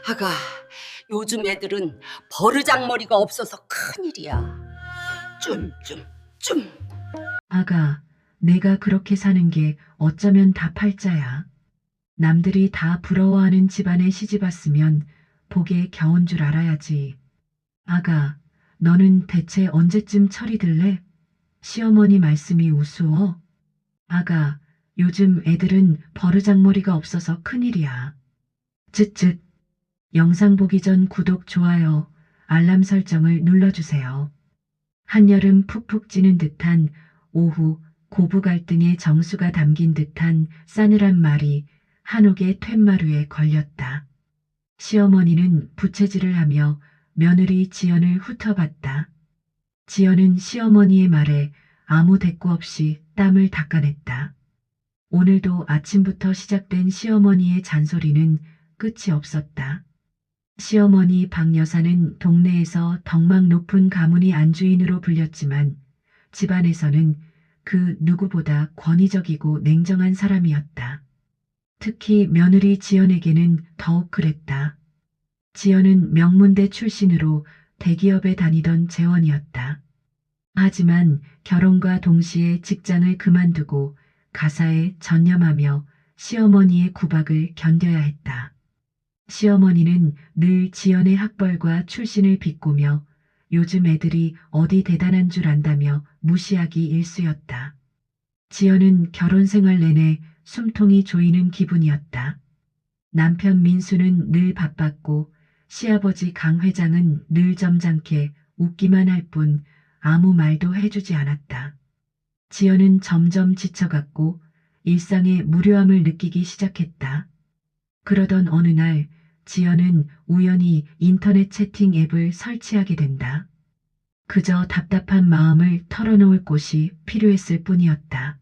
아가, 요즘 애들은 버르장머리가 없어서 큰일이야. 좀. 아가, 내가 그렇게 사는 게 어쩌면 다 팔자야. 남들이 다 부러워하는 집안에 시집 왔으면 복에 겨운 줄 알아야지. 아가, 너는 대체 언제쯤 철이 들래? 시어머니 말씀이 우스워. 아가, 요즘 애들은 버르장머리가 없어서 큰일이야. 쯧쯧. 영상 보기 전 구독, 좋아요, 알람 설정을 눌러주세요. 한여름 푹푹 찌는 듯한 오후, 고부 갈등의 정수가 담긴 듯한 싸늘한 말이 한옥의 툇마루에 걸렸다. 시어머니는 부채질을 하며 며느리 지연을 훑어봤다. 지연은 시어머니의 말에 아무 대꾸 없이 땀을 닦아냈다. 오늘도 아침부터 시작된 시어머니의 잔소리는 끝이 없었다. 시어머니 박 여사는 동네에서 덕망 높은 가문의 안주인으로 불렸지만 집안에서는 그 누구보다 권위적이고 냉정한 사람이었다. 특히 며느리 지연에게는 더욱 그랬다. 지연은 명문대 출신으로 대기업에 다니던 재원이었다. 하지만 결혼과 동시에 직장을 그만두고 가사에 전념하며 시어머니의 구박을 견뎌야 했다. 시어머니는 늘 지연의 학벌과 출신을 비꼬며 요즘 애들이 어디 대단한 줄 안다며 무시하기 일쑤였다. 지연은 결혼 생활 내내 숨통이 조이는 기분이었다. 남편 민수는 늘 바빴고 시아버지 강 회장은 늘 점잖게 웃기만 할 뿐 아무 말도 해주지 않았다. 지연은 점점 지쳐갔고 일상의 무료함을 느끼기 시작했다. 그러던 어느 날 지연은 우연히 인터넷 채팅 앱을 설치하게 된다. 그저 답답한 마음을 털어놓을 곳이 필요했을 뿐이었다.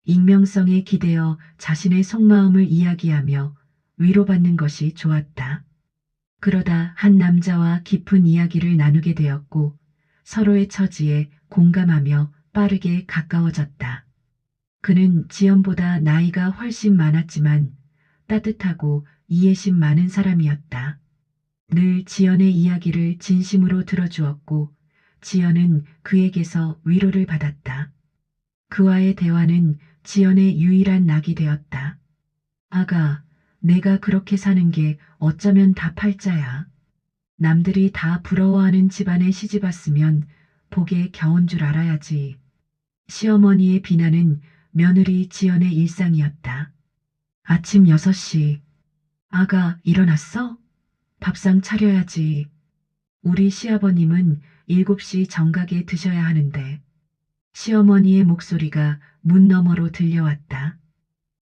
익명성에 기대어 자신의 속마음을 이야기하며 위로받는 것이 좋았다. 그러다 한 남자와 깊은 이야기를 나누게 되었고 서로의 처지에 공감하며 빠르게 가까워졌다. 그는 지연보다 나이가 훨씬 많았지만 따뜻하고 이해심 많은 사람이었다. 늘 지연의 이야기를 진심으로 들어주었고 지연은 그에게서 위로를 받았다. 그와의 대화는 지연의 유일한 낙이 되었다. 아가, 내가 그렇게 사는 게 어쩌면 다 팔자야. 남들이 다 부러워하는 집안에 시집 왔으면 복에 겨운 줄 알아야지. 시어머니의 비난은 며느리 지연의 일상이었다. 아침 6시. 아가, 일어났어? 밥상 차려야지. 우리 시아버님은 7시 정각에 드셔야 하는데. 시어머니의 목소리가 문 너머로 들려왔다.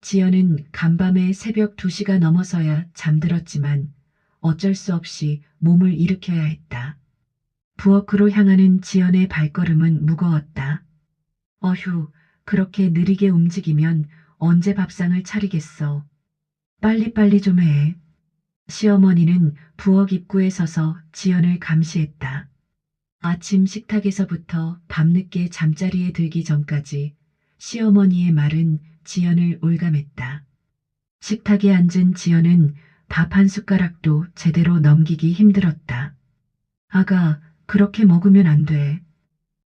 지연은 간밤에 새벽 2시가 넘어서야 잠들었지만 어쩔 수 없이 몸을 일으켜야 했다. 부엌으로 향하는 지연의 발걸음은 무거웠다. 어휴, 그렇게 느리게 움직이면 언제 밥상을 차리겠어. 빨리빨리 좀 해. 시어머니는 부엌 입구에 서서 지연을 감시했다. 아침 식탁에서부터 밤늦게 잠자리에 들기 전까지 시어머니의 말은 지연을 올감했다. 식탁에 앉은 지연은 밥 한 숟가락도 제대로 넘기기 힘들었다. 아가, 그렇게 먹으면 안 돼.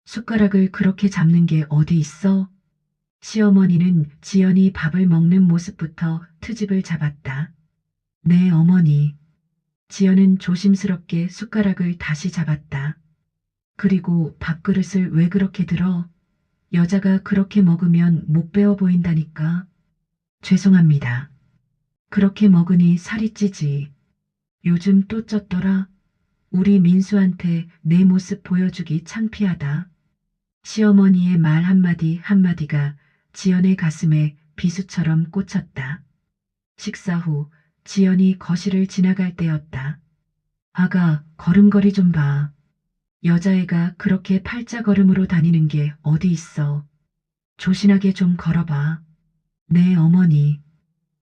숟가락을 그렇게 잡는 게 어디 있어? 시어머니는 지연이 밥을 먹는 모습부터 트집을 잡았다. 네, 어머니. 지연은 조심스럽게 숟가락을 다시 잡았다. 그리고 밥그릇을 왜 그렇게 들어? 여자가 그렇게 먹으면 못 배워 보인다니까. 죄송합니다. 그렇게 먹으니 살이 찌지. 요즘 또 쪘더라. 우리 민수한테 내 모습 보여주기 창피하다. 시어머니의 말 한마디 한마디가 지연의 가슴에 비수처럼 꽂혔다. 식사 후 지연이 거실을 지나갈 때였다. 아가, 걸음걸이 좀 봐. 여자애가 그렇게 팔자걸음으로 다니는 게 어디 있어. 조신하게 좀 걸어봐. 네, 어머니.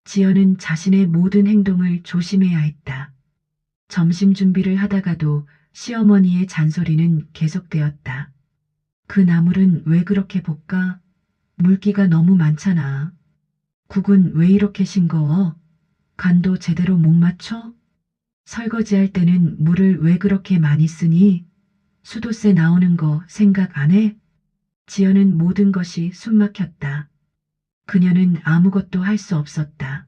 지연은 자신의 모든 행동을 조심해야 했다. 점심 준비를 하다가도 시어머니의 잔소리는 계속되었다. 그 나물은 왜 그렇게 볶아? 물기가 너무 많잖아. 국은 왜 이렇게 싱거워? 간도 제대로 못 맞춰? 설거지할 때는 물을 왜 그렇게 많이 쓰니? 수도세 나오는 거 생각 안 해? 지연은 모든 것이 숨막혔다. 그녀는 아무것도 할 수 없었다.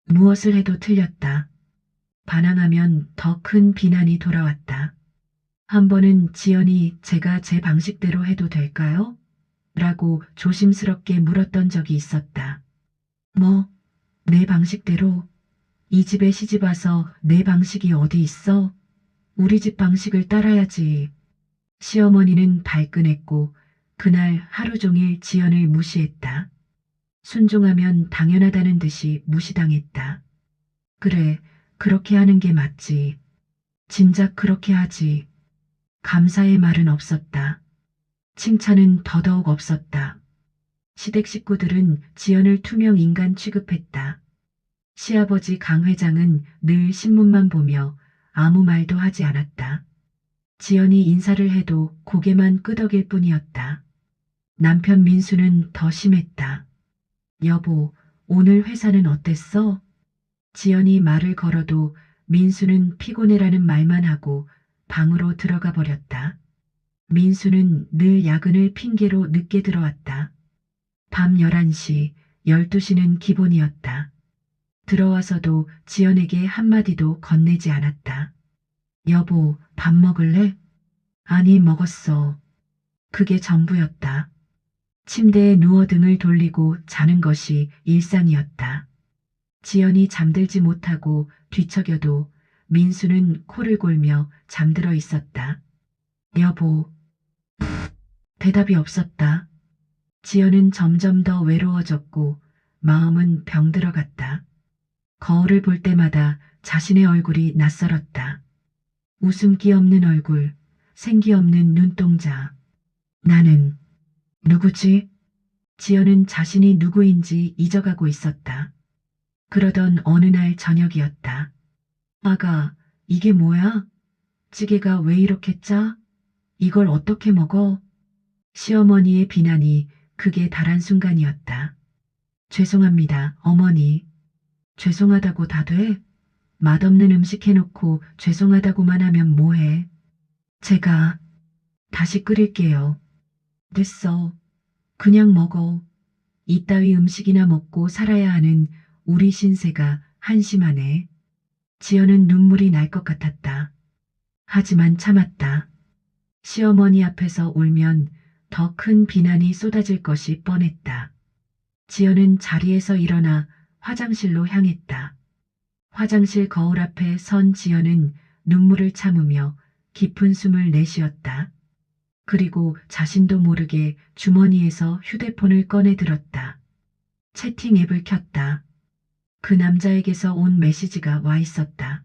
무엇을 해도 틀렸다. 반항하면 더 큰 비난이 돌아왔다. 한 번은 지연이 제가 제 방식대로 해도 될까요? 라고 조심스럽게 물었던 적이 있었다. 뭐, 내 방식대로? 이 집에 시집 와서 내 방식이 어디 있어? 우리 집 방식을 따라야지. 시어머니는 발끈했고 그날 하루 종일 지연을 무시했다. 순종하면 당연하다는 듯이 무시당했다. 그래, 그렇게 하는 게 맞지. 진작 그렇게 하지. 감사의 말은 없었다. 칭찬은 더더욱 없었다. 시댁 식구들은 지연을 투명 인간 취급했다. 시아버지 강 회장은 늘 신문만 보며 아무 말도 하지 않았다. 지연이 인사를 해도 고개만 끄덕일 뿐이었다. 남편 민수는 더 심했다. 여보, 오늘 회사는 어땠어? 지연이 말을 걸어도 민수는 피곤해라는 말만 하고 방으로 들어가 버렸다. 민수는 늘 야근을 핑계로 늦게 들어왔다. 밤 11시, 12시는 기본이었다. 들어와서도 지연에게 한마디도 건네지 않았다. 여보, 밥 먹을래? 아니, 먹었어. 그게 전부였다. 침대에 누워 등을 돌리고 자는 것이 일상이었다. 지연이 잠들지 못하고 뒤척여도 민수는 코를 골며 잠들어 있었다. 여보. 대답이 없었다. 지연은 점점 더 외로워졌고 마음은 병들어갔다. 거울을 볼 때마다 자신의 얼굴이 낯설었다. 웃음기 없는 얼굴, 생기 없는 눈동자. 나는 누구지? 지연은 자신이 누구인지 잊어가고 있었다. 그러던 어느 날 저녁이었다. 아가, 이게 뭐야? 찌개가 왜 이렇게 짜? 이걸 어떻게 먹어? 시어머니의 비난이 극에 달한 순간이었다. 죄송합니다, 어머니. 죄송하다고 다 돼? 맛없는 음식 해놓고 죄송하다고만 하면 뭐해? 제가 다시 끓일게요. 됐어. 그냥 먹어. 이따위 음식이나 먹고 살아야 하는 우리 신세가 한심하네. 지연은 눈물이 날 것 같았다. 하지만 참았다. 시어머니 앞에서 울면 더 큰 비난이 쏟아질 것이 뻔했다. 지연은 자리에서 일어나 화장실로 향했다. 화장실 거울 앞에 선 지연은 눈물을 참으며 깊은 숨을 내쉬었다. 그리고 자신도 모르게 주머니에서 휴대폰을 꺼내 들었다. 채팅 앱을 켰다. 그 남자에게서 온 메시지가 와 있었다.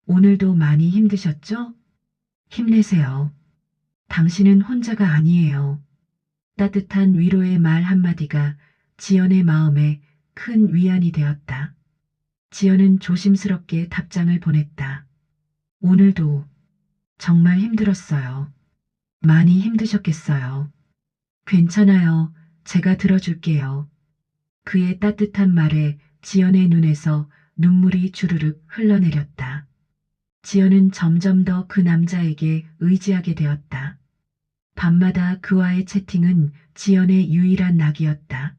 오늘도 많이 힘드셨죠? 힘내세요. 당신은 혼자가 아니에요. 따뜻한 위로의 말 한마디가 지연의 마음에 큰 위안이 되었다. 지연은 조심스럽게 답장을 보냈다. 오늘도 정말 힘들었어요. 많이 힘드셨겠어요. 괜찮아요. 제가 들어줄게요. 그의 따뜻한 말에 지연의 눈에서 눈물이 주르륵 흘러내렸다. 지연은 점점 더 그 남자에게 의지하게 되었다. 밤마다 그와의 채팅은 지연의 유일한 낙이었다.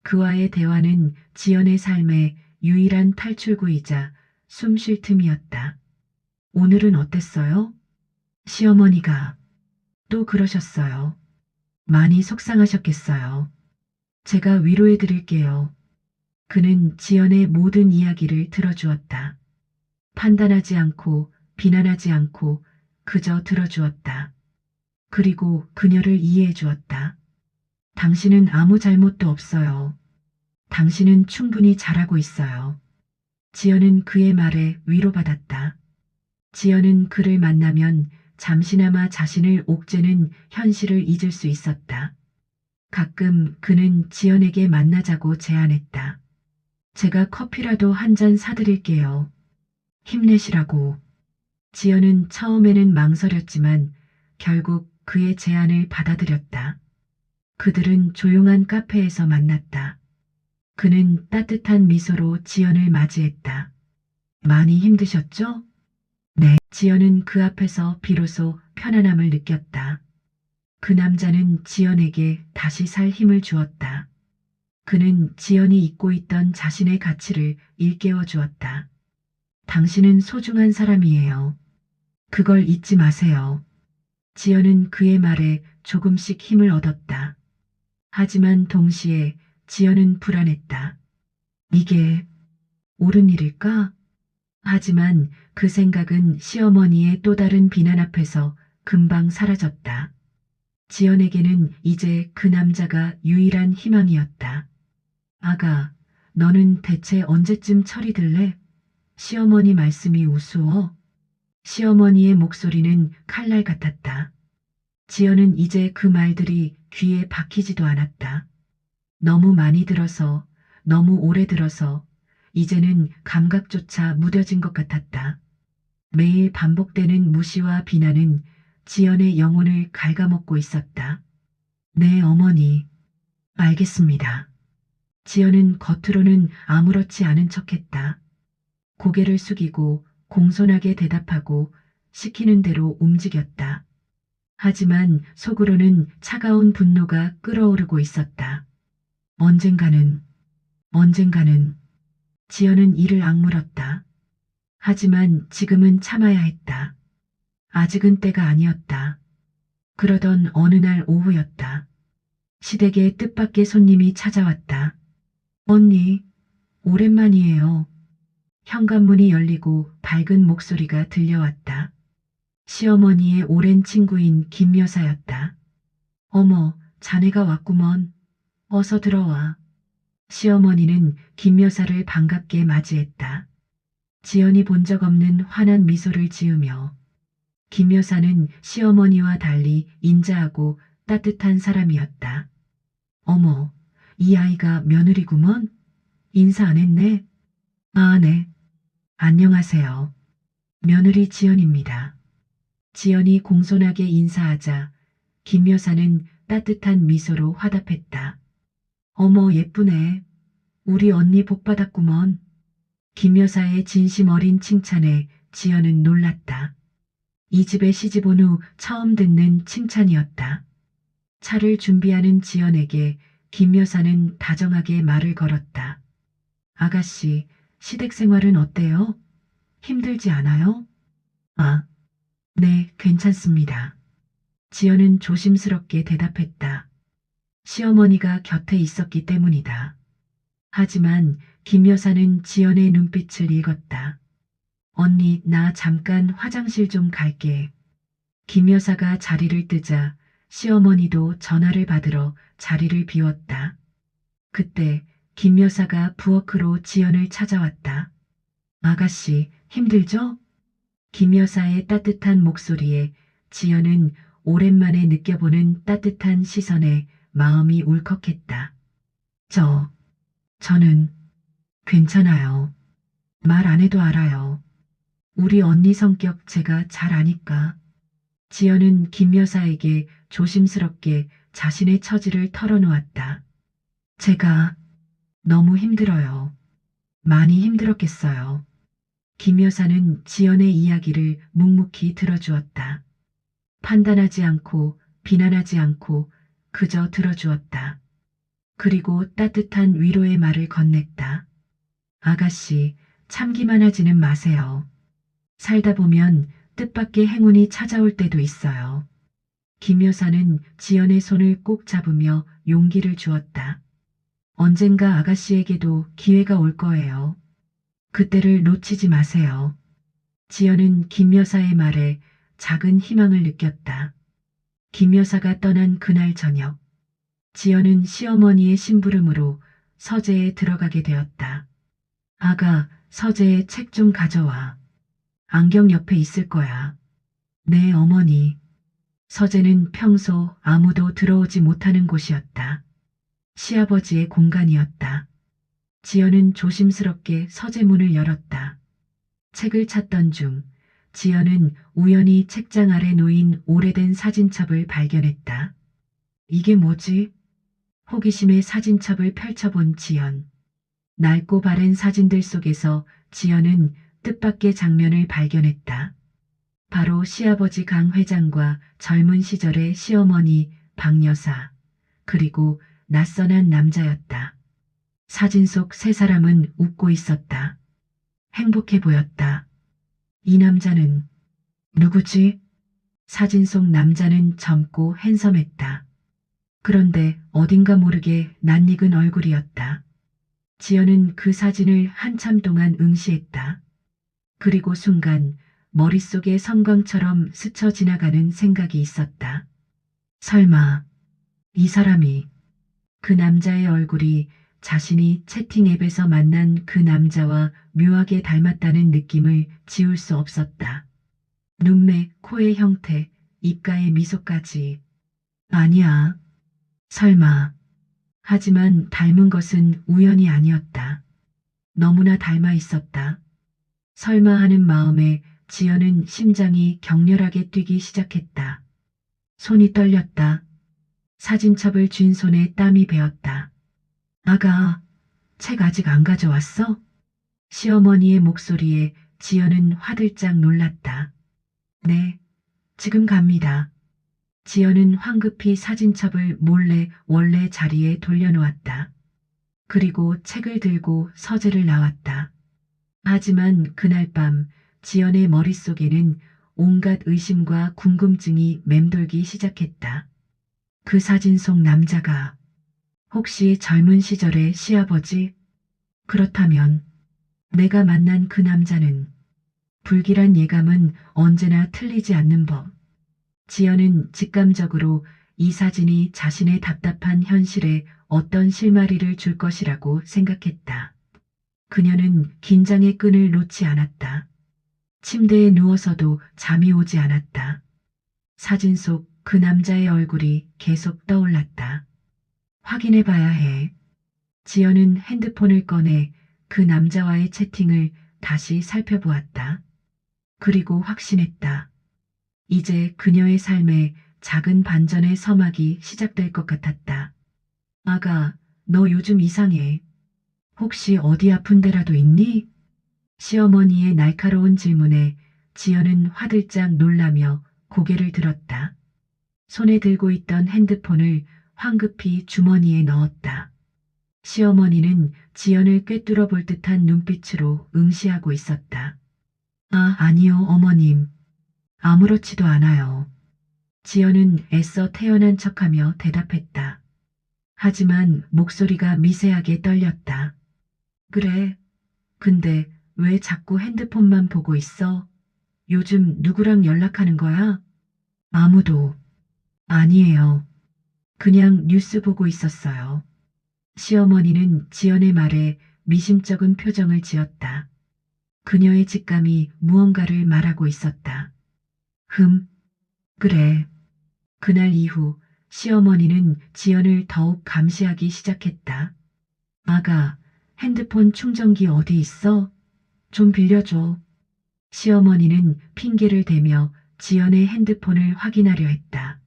그와의 대화는 지연의 삶의 유일한 탈출구이자 숨 쉴 틈이었다. 오늘은 어땠어요? 시어머니가 또 그러셨어요. 많이 속상하셨겠어요. 제가 위로해 드릴게요. 그는 지연의 모든 이야기를 들어주었다. 판단하지 않고 비난하지 않고 그저 들어주었다. 그리고 그녀를 이해해 주었다. 당신은 아무 잘못도 없어요. 당신은 충분히 잘하고 있어요. 지연은 그의 말에 위로받았다. 지연은 그를 만나면 잠시나마 자신을 옥죄는 현실을 잊을 수 있었다. 가끔 그는 지연에게 만나자고 제안했다. 제가 커피라도 한 잔 사드릴게요. 힘내시라고. 지연은 처음에는 망설였지만 결국 그의 제안을 받아들였다. 그들은 조용한 카페에서 만났다. 그는 따뜻한 미소로 지연을 맞이했다. 많이 힘드셨죠? 네. 지연은 그 앞에서 비로소 편안함을 느꼈다. 그 남자는 지연에게 다시 살 힘을 주었다. 그는 지연이 잊고 있던 자신의 가치를 일깨워 주었다. 당신은 소중한 사람이에요. 그걸 잊지 마세요. 지연은 그의 말에 조금씩 힘을 얻었다. 하지만 동시에 지연은 불안했다. 이게 옳은 일일까? 하지만 그 생각은 시어머니의 또 다른 비난 앞에서 금방 사라졌다. 지연에게는 이제 그 남자가 유일한 희망이었다. 아가, 너는 대체 언제쯤 철이 들래? 시어머니 말씀이 우스워. 시어머니의 목소리는 칼날 같았다. 지연은 이제 그 말들이 귀에 박히지도 않았다. 너무 많이 들어서, 너무 오래 들어서, 이제는 감각조차 무뎌진 것 같았다. 매일 반복되는 무시와 비난은 지연의 영혼을 갉아먹고 있었다. 네, 어머니. 알겠습니다. 지연은 겉으로는 아무렇지 않은 척했다. 고개를 숙이고 공손하게 대답하고 시키는 대로 움직였다. 하지만 속으로는 차가운 분노가 끓어오르고 있었다. 언젠가는, 지연은 이를 악물었다. 하지만 지금은 참아야 했다. 아직은 때가 아니었다. 그러던 어느 날 오후였다. 시댁에 뜻밖의 손님이 찾아왔다. 언니, 오랜만이에요. 현관문이 열리고 밝은 목소리가 들려왔다. 시어머니의 오랜 친구인 김 여사였다. 어머, 자네가 왔구먼. 어서 들어와. 시어머니는 김 여사를 반갑게 맞이했다. 지연이 본 적 없는 환한 미소를 지으며 김 여사는 시어머니와 달리 인자하고 따뜻한 사람이었다. 어머, 이 아이가 며느리구먼? 인사 안 했네? 아, 네. 안녕하세요. 며느리 지연입니다. 지연이 공손하게 인사하자 김 여사는 따뜻한 미소로 화답했다. 어머, 예쁘네. 우리 언니 복 받았구먼. 김 여사의 진심 어린 칭찬에 지연은 놀랐다. 이 집에 시집 온 후 처음 듣는 칭찬이었다. 차를 준비하는 지연에게 김 여사는 다정하게 말을 걸었다. 아가씨, 시댁 생활은 어때요? 힘들지 않아요? 아, 네, 괜찮습니다. 지연은 조심스럽게 대답했다. 시어머니가 곁에 있었기 때문이다. 하지만 김 여사는 지연의 눈빛을 읽었다. 언니, 나 잠깐 화장실 좀 갈게. 김 여사가 자리를 뜨자 시어머니도 전화를 받으러 자리를 비웠다. 그때 김 여사가 부엌으로 지연을 찾아왔다. 아가씨, 힘들죠? 김 여사의 따뜻한 목소리에 지연은 오랜만에 느껴보는 따뜻한 시선에 마음이 울컥했다. 저는 괜찮아요. 말 안 해도 알아요. 우리 언니 성격 제가 잘 아니까. 지연은 김 여사에게 조심스럽게 자신의 처지를 털어놓았다. 제가 너무 힘들어요. 많이 힘들었겠어요. 김 여사는 지연의 이야기를 묵묵히 들어주었다. 판단하지 않고 비난하지 않고 그저 들어주었다. 그리고 따뜻한 위로의 말을 건넸다. 아가씨, 참기만 하지는 마세요. 살다 보면 뜻밖의 행운이 찾아올 때도 있어요. 김 여사는 지연의 손을 꼭 잡으며 용기를 주었다. 언젠가 아가씨에게도 기회가 올 거예요. 그때를 놓치지 마세요. 지연은 김 여사의 말에 작은 희망을 느꼈다. 김 여사가 떠난 그날 저녁, 지연은 시어머니의 심부름으로 서재에 들어가게 되었다. 아가, 서재에 책 좀 가져와. 안경 옆에 있을 거야. 네, 어머니. 서재는 평소 아무도 들어오지 못하는 곳이었다. 시아버지의 공간이었다. 지연은 조심스럽게 서재 문을 열었다. 책을 찾던 중 지연은 우연히 책장 아래 놓인 오래된 사진첩을 발견했다. 이게 뭐지? 호기심에 사진첩을 펼쳐본 지연. 낡고 바랜 사진들 속에서 지연은 뜻밖의 장면을 발견했다. 바로 시아버지 강 회장과 젊은 시절의 시어머니 박 여사, 그리고 낯선 한 남자였다. 사진 속 세 사람은 웃고 있었다. 행복해 보였다. 이 남자는 누구지? 사진 속 남자는 젊고 핸섬했다. 그런데 어딘가 모르게 낯익은 얼굴이었다. 지연은 그 사진을 한참 동안 응시했다. 그리고 순간 머릿속에 섬광처럼 스쳐 지나가는 생각이 있었다. 설마 이 사람이 그 남자의 얼굴이 자신이 채팅 앱에서 만난 그 남자와 묘하게 닮았다는 느낌을 지울 수 없었다. 눈매, 코의 형태, 입가의 미소까지. 아니야. 설마. 하지만 닮은 것은 우연이 아니었다. 너무나 닮아 있었다. 설마 하는 마음에 지연은 심장이 격렬하게 뛰기 시작했다. 손이 떨렸다. 사진첩을 쥔 손에 땀이 배었다. 아가, 책 아직 안 가져왔어? 시어머니의 목소리에 지연은 화들짝 놀랐다. 네, 지금 갑니다. 지연은 황급히 사진첩을 몰래 원래 자리에 돌려놓았다. 그리고 책을 들고 서재를 나왔다. 하지만 그날 밤 지연의 머릿속에는 온갖 의심과 궁금증이 맴돌기 시작했다. 그 사진 속 남자가 혹시 젊은 시절의 시아버지? 그렇다면 내가 만난 그 남자는 불길한 예감은 언제나 틀리지 않는 법. 지연은 직감적으로 이 사진이 자신의 답답한 현실에 어떤 실마리를 줄 것이라고 생각했다. 그녀는 긴장의 끈을 놓지 않았다. 침대에 누워서도 잠이 오지 않았다. 사진 속 그 남자의 얼굴이 계속 떠올랐다. 확인해 봐야 해. 지연은 핸드폰을 꺼내 그 남자와의 채팅을 다시 살펴보았다. 그리고 확신했다. 이제 그녀의 삶에 작은 반전의 서막이 시작될 것 같았다. 아가, 너 요즘 이상해. 혹시 어디 아픈 데라도 있니? 시어머니의 날카로운 질문에 지연은 화들짝 놀라며 고개를 들었다. 손에 들고 있던 핸드폰을 황급히 주머니에 넣었다. 시어머니는 지연을 꿰뚫어 볼 듯한 눈빛으로 응시하고 있었다. 아, 아니요, 어머님. 아무렇지도 않아요. 지연은 애써 태연한 척하며 대답했다. 하지만 목소리가 미세하게 떨렸다. 그래. 근데 왜 자꾸 핸드폰만 보고 있어? 요즘 누구랑 연락하는 거야? 아무도. 아니에요. 그냥 뉴스 보고 있었어요. 시어머니는 지연의 말에 미심쩍은 표정을 지었다. 그녀의 직감이 무언가를 말하고 있었다. 그래. 그날 이후 시어머니는 지연을 더욱 감시하기 시작했다. 아가, 핸드폰 충전기 어디 있어? 좀 빌려줘. 시어머니는 핑계를 대며 지연의 핸드폰을 확인하려 했다.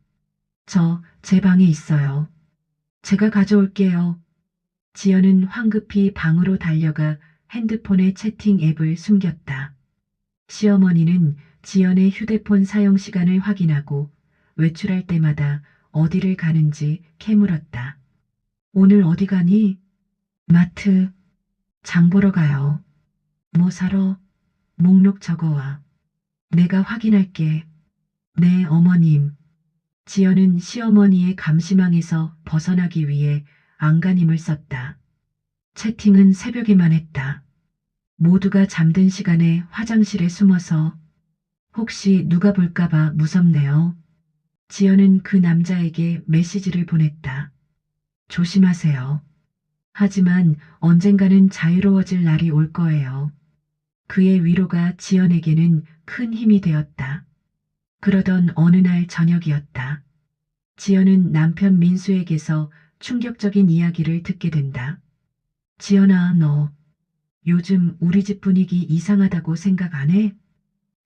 제 방에 있어요. 제가 가져올게요. 지연은 황급히 방으로 달려가 핸드폰의 채팅 앱을 숨겼다. 시어머니는 지연의 휴대폰 사용 시간을 확인하고 외출할 때마다 어디를 가는지 캐물었다. 오늘 어디 가니? 마트. 장 보러 가요. 뭐 사러? 목록 적어와. 내가 확인할게. 네, 어머님. 지연은 시어머니의 감시망에서 벗어나기 위해 안간힘을 썼다. 채팅은 새벽에만 했다. 모두가 잠든 시간에 화장실에 숨어서 혹시 누가 볼까봐 무섭네요. 지연은 그 남자에게 메시지를 보냈다. 조심하세요. 하지만 언젠가는 자유로워질 날이 올 거예요. 그의 위로가 지연에게는 큰 힘이 되었다. 그러던 어느 날 저녁이었다. 지연은 남편 민수에게서 충격적인 이야기를 듣게 된다. 지연아, 너 요즘 우리 집 분위기 이상하다고 생각 안 해?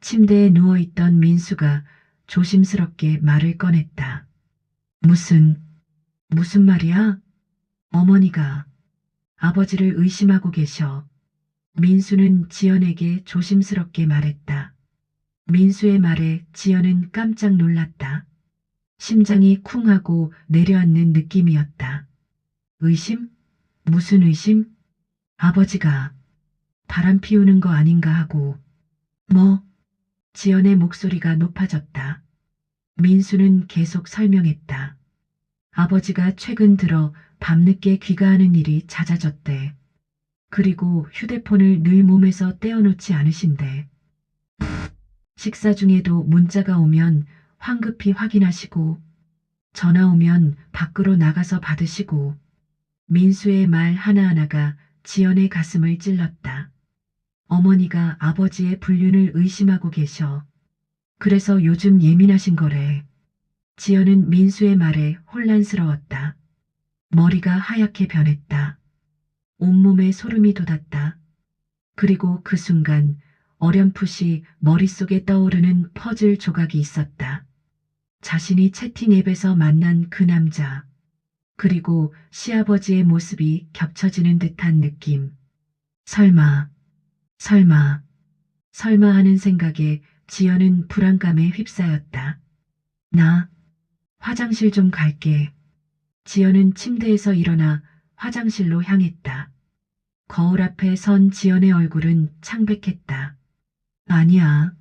침대에 누워있던 민수가 조심스럽게 말을 꺼냈다. 무슨 말이야? 어머니가 아버지를 의심하고 계셔. 민수는 지연에게 조심스럽게 말했다. 민수의 말에 지연은 깜짝 놀랐다. 심장이 쿵하고 내려앉는 느낌이었다. 의심? 무슨 의심? 아버지가 바람 피우는 거 아닌가 하고. 뭐? 지연의 목소리가 높아졌다. 민수는 계속 설명했다. 아버지가 최근 들어 밤늦게 귀가하는 일이 잦아졌대. 그리고 휴대폰을 늘 몸에서 떼어놓지 않으신대. 식사 중에도 문자가 오면 황급히 확인하시고, 전화 오면 밖으로 나가서 받으시고. 민수의 말 하나하나가 지연의 가슴을 찔렀다. 어머니가 아버지의 불륜을 의심하고 계셔. 그래서 요즘 예민하신 거래. 지연은 민수의 말에 혼란스러웠다. 머리가 하얗게 변했다. 온몸에 소름이 돋았다. 그리고 그 순간 어렴풋이 머릿속에 떠오르는 퍼즐 조각이 있었다. 자신이 채팅 앱에서 만난 그 남자. 그리고 시아버지의 모습이 겹쳐지는 듯한 느낌. 설마 하는 생각에 지연은 불안감에 휩싸였다. 나 화장실 좀 갈게. 지연은 침대에서 일어나 화장실로 향했다. 거울 앞에 선 지연의 얼굴은 창백했다. 아니야.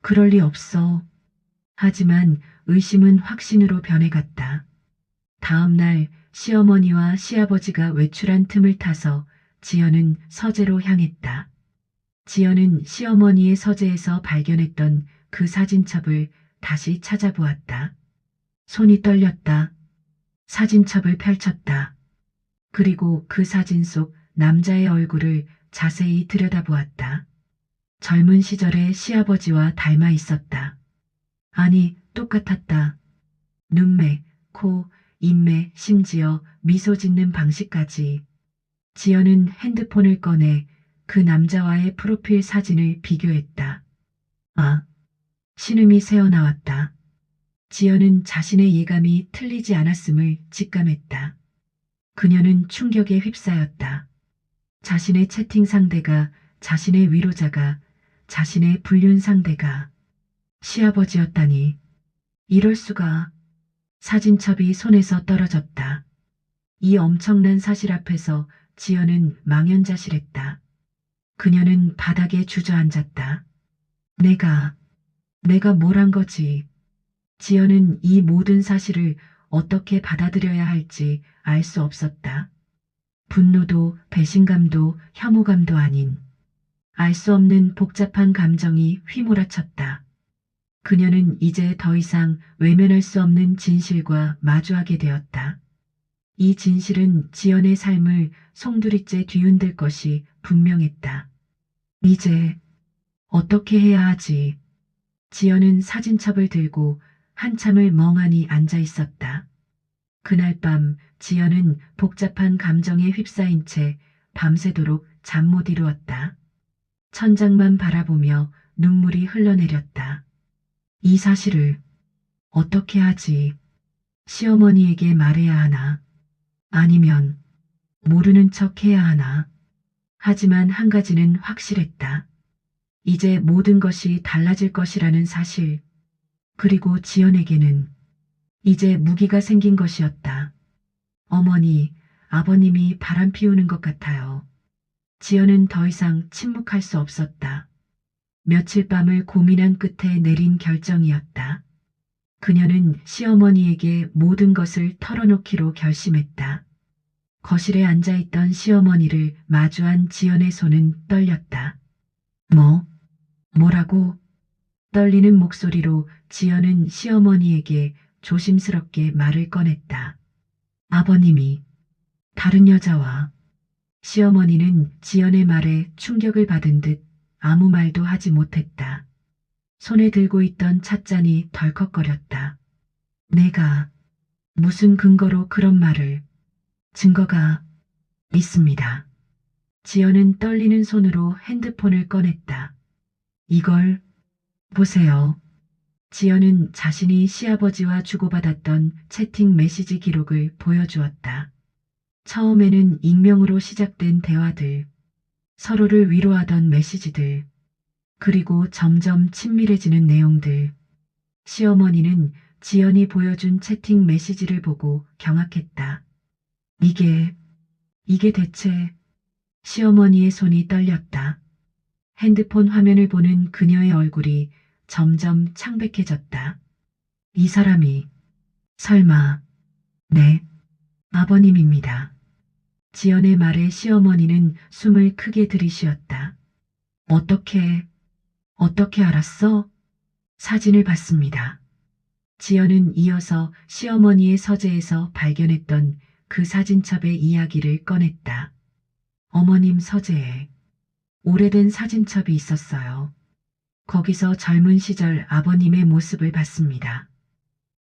그럴 리 없어. 하지만 의심은 확신으로 변해갔다. 다음 날 시어머니와 시아버지가 외출한 틈을 타서 지연은 서재로 향했다. 지연은 시어머니의 서재에서 발견했던 그 사진첩을 다시 찾아보았다. 손이 떨렸다. 사진첩을 펼쳤다. 그리고 그 사진 속 남자의 얼굴을 자세히 들여다보았다. 젊은 시절의 시아버지와 닮아 있었다. 아니, 똑같았다. 눈매, 코, 인매, 심지어 미소 짓는 방식까지. 지연은 핸드폰을 꺼내 그 남자와의 프로필 사진을 비교했다. 아, 신음이 새어나왔다. 지연은 자신의 예감이 틀리지 않았음을 직감했다. 그녀는 충격에 휩싸였다. 자신의 채팅 상대가, 자신의 위로자가, 자신의 불륜 상대가 시아버지였다니. 이럴 수가. 사진첩이 손에서 떨어졌다. 이 엄청난 사실 앞에서 지연은 망연자실했다. 그녀는 바닥에 주저앉았다. 내가 뭘 한 거지. 지연은 이 모든 사실을 어떻게 받아들여야 할지 알 수 없었다. 분노도 배신감도 혐오감도 아닌 알 수 없는 복잡한 감정이 휘몰아쳤다. 그녀는 이제 더 이상 외면할 수 없는 진실과 마주하게 되었다. 이 진실은 지연의 삶을 송두리째 뒤흔들 것이 분명했다. 이제 어떻게 해야 하지? 지연은 사진첩을 들고 한참을 멍하니 앉아 있었다. 그날 밤 지연은 복잡한 감정에 휩싸인 채 밤새도록 잠 못 이루었다. 천장만 바라보며 눈물이 흘러내렸다. 이 사실을 어떻게 하지? 시어머니에게 말해야 하나? 아니면 모르는 척 해야 하나? 하지만 한 가지는 확실했다. 이제 모든 것이 달라질 것이라는 사실. 그리고 지연에게는 이제 무기가 생긴 것이었다. 어머니, 아버님이 바람 피우는 것 같아요. 지연은 더 이상 침묵할 수 없었다. 며칠 밤을 고민한 끝에 내린 결정이었다. 그녀는 시어머니에게 모든 것을 털어놓기로 결심했다. 거실에 앉아있던 시어머니를 마주한 지연의 손은 떨렸다. 뭐라고? 떨리는 목소리로 지연은 시어머니에게 조심스럽게 말을 꺼냈다. 아버님이 다른 여자와. 시어머니는 지연의 말에 충격을 받은 듯 아무 말도 하지 못했다. 손에 들고 있던 찻잔이 덜컥거렸다. 내가 무슨 근거로 그런 말을. 증거가 있습니다. 지연은 떨리는 손으로 핸드폰을 꺼냈다. 이걸 보세요. 지연은 자신이 시아버지와 주고받았던 채팅 메시지 기록을 보여주었다. 처음에는 익명으로 시작된 대화들. 서로를 위로하던 메시지들, 그리고 점점 친밀해지는 내용들. 시어머니는 지연이 보여준 채팅 메시지를 보고 경악했다. 이게 대체. 시어머니의 손이 떨렸다. 핸드폰 화면을 보는 그녀의 얼굴이 점점 창백해졌다. 이 사람이 설마. 네, 아버님입니다. 지연의 말에 시어머니는 숨을 크게 들이쉬었다. 어떻게 알았어? 사진을 봤습니다. 지연은 이어서 시어머니의 서재에서 발견했던 그 사진첩의 이야기를 꺼냈다. 어머님 서재에 오래된 사진첩이 있었어요. 거기서 젊은 시절 아버님의 모습을 봤습니다.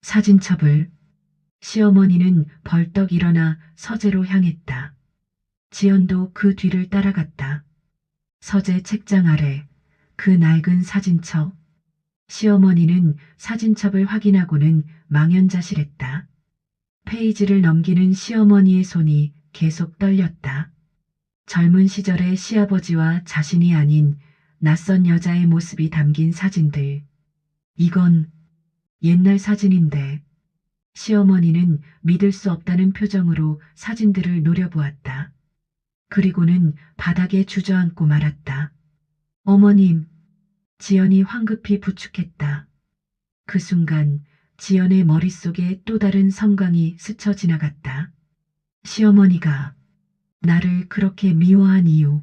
사진첩을. 시어머니는 벌떡 일어나 서재로 향했다. 지연도 그 뒤를 따라갔다. 서재 책장 아래 그 낡은 사진첩. 시어머니는 사진첩을 확인하고는 망연자실했다. 페이지를 넘기는 시어머니의 손이 계속 떨렸다. 젊은 시절의 시아버지와 자신이 아닌 낯선 여자의 모습이 담긴 사진들. 이건 옛날 사진인데. 시어머니는 믿을 수 없다는 표정으로 사진들을 노려보았다. 그리고는 바닥에 주저앉고 말았다. 어머님. 지연이 황급히 부축했다. 그 순간 지연의 머릿속에 또 다른 성광이 스쳐 지나갔다. 시어머니가 나를 그렇게 미워한 이유.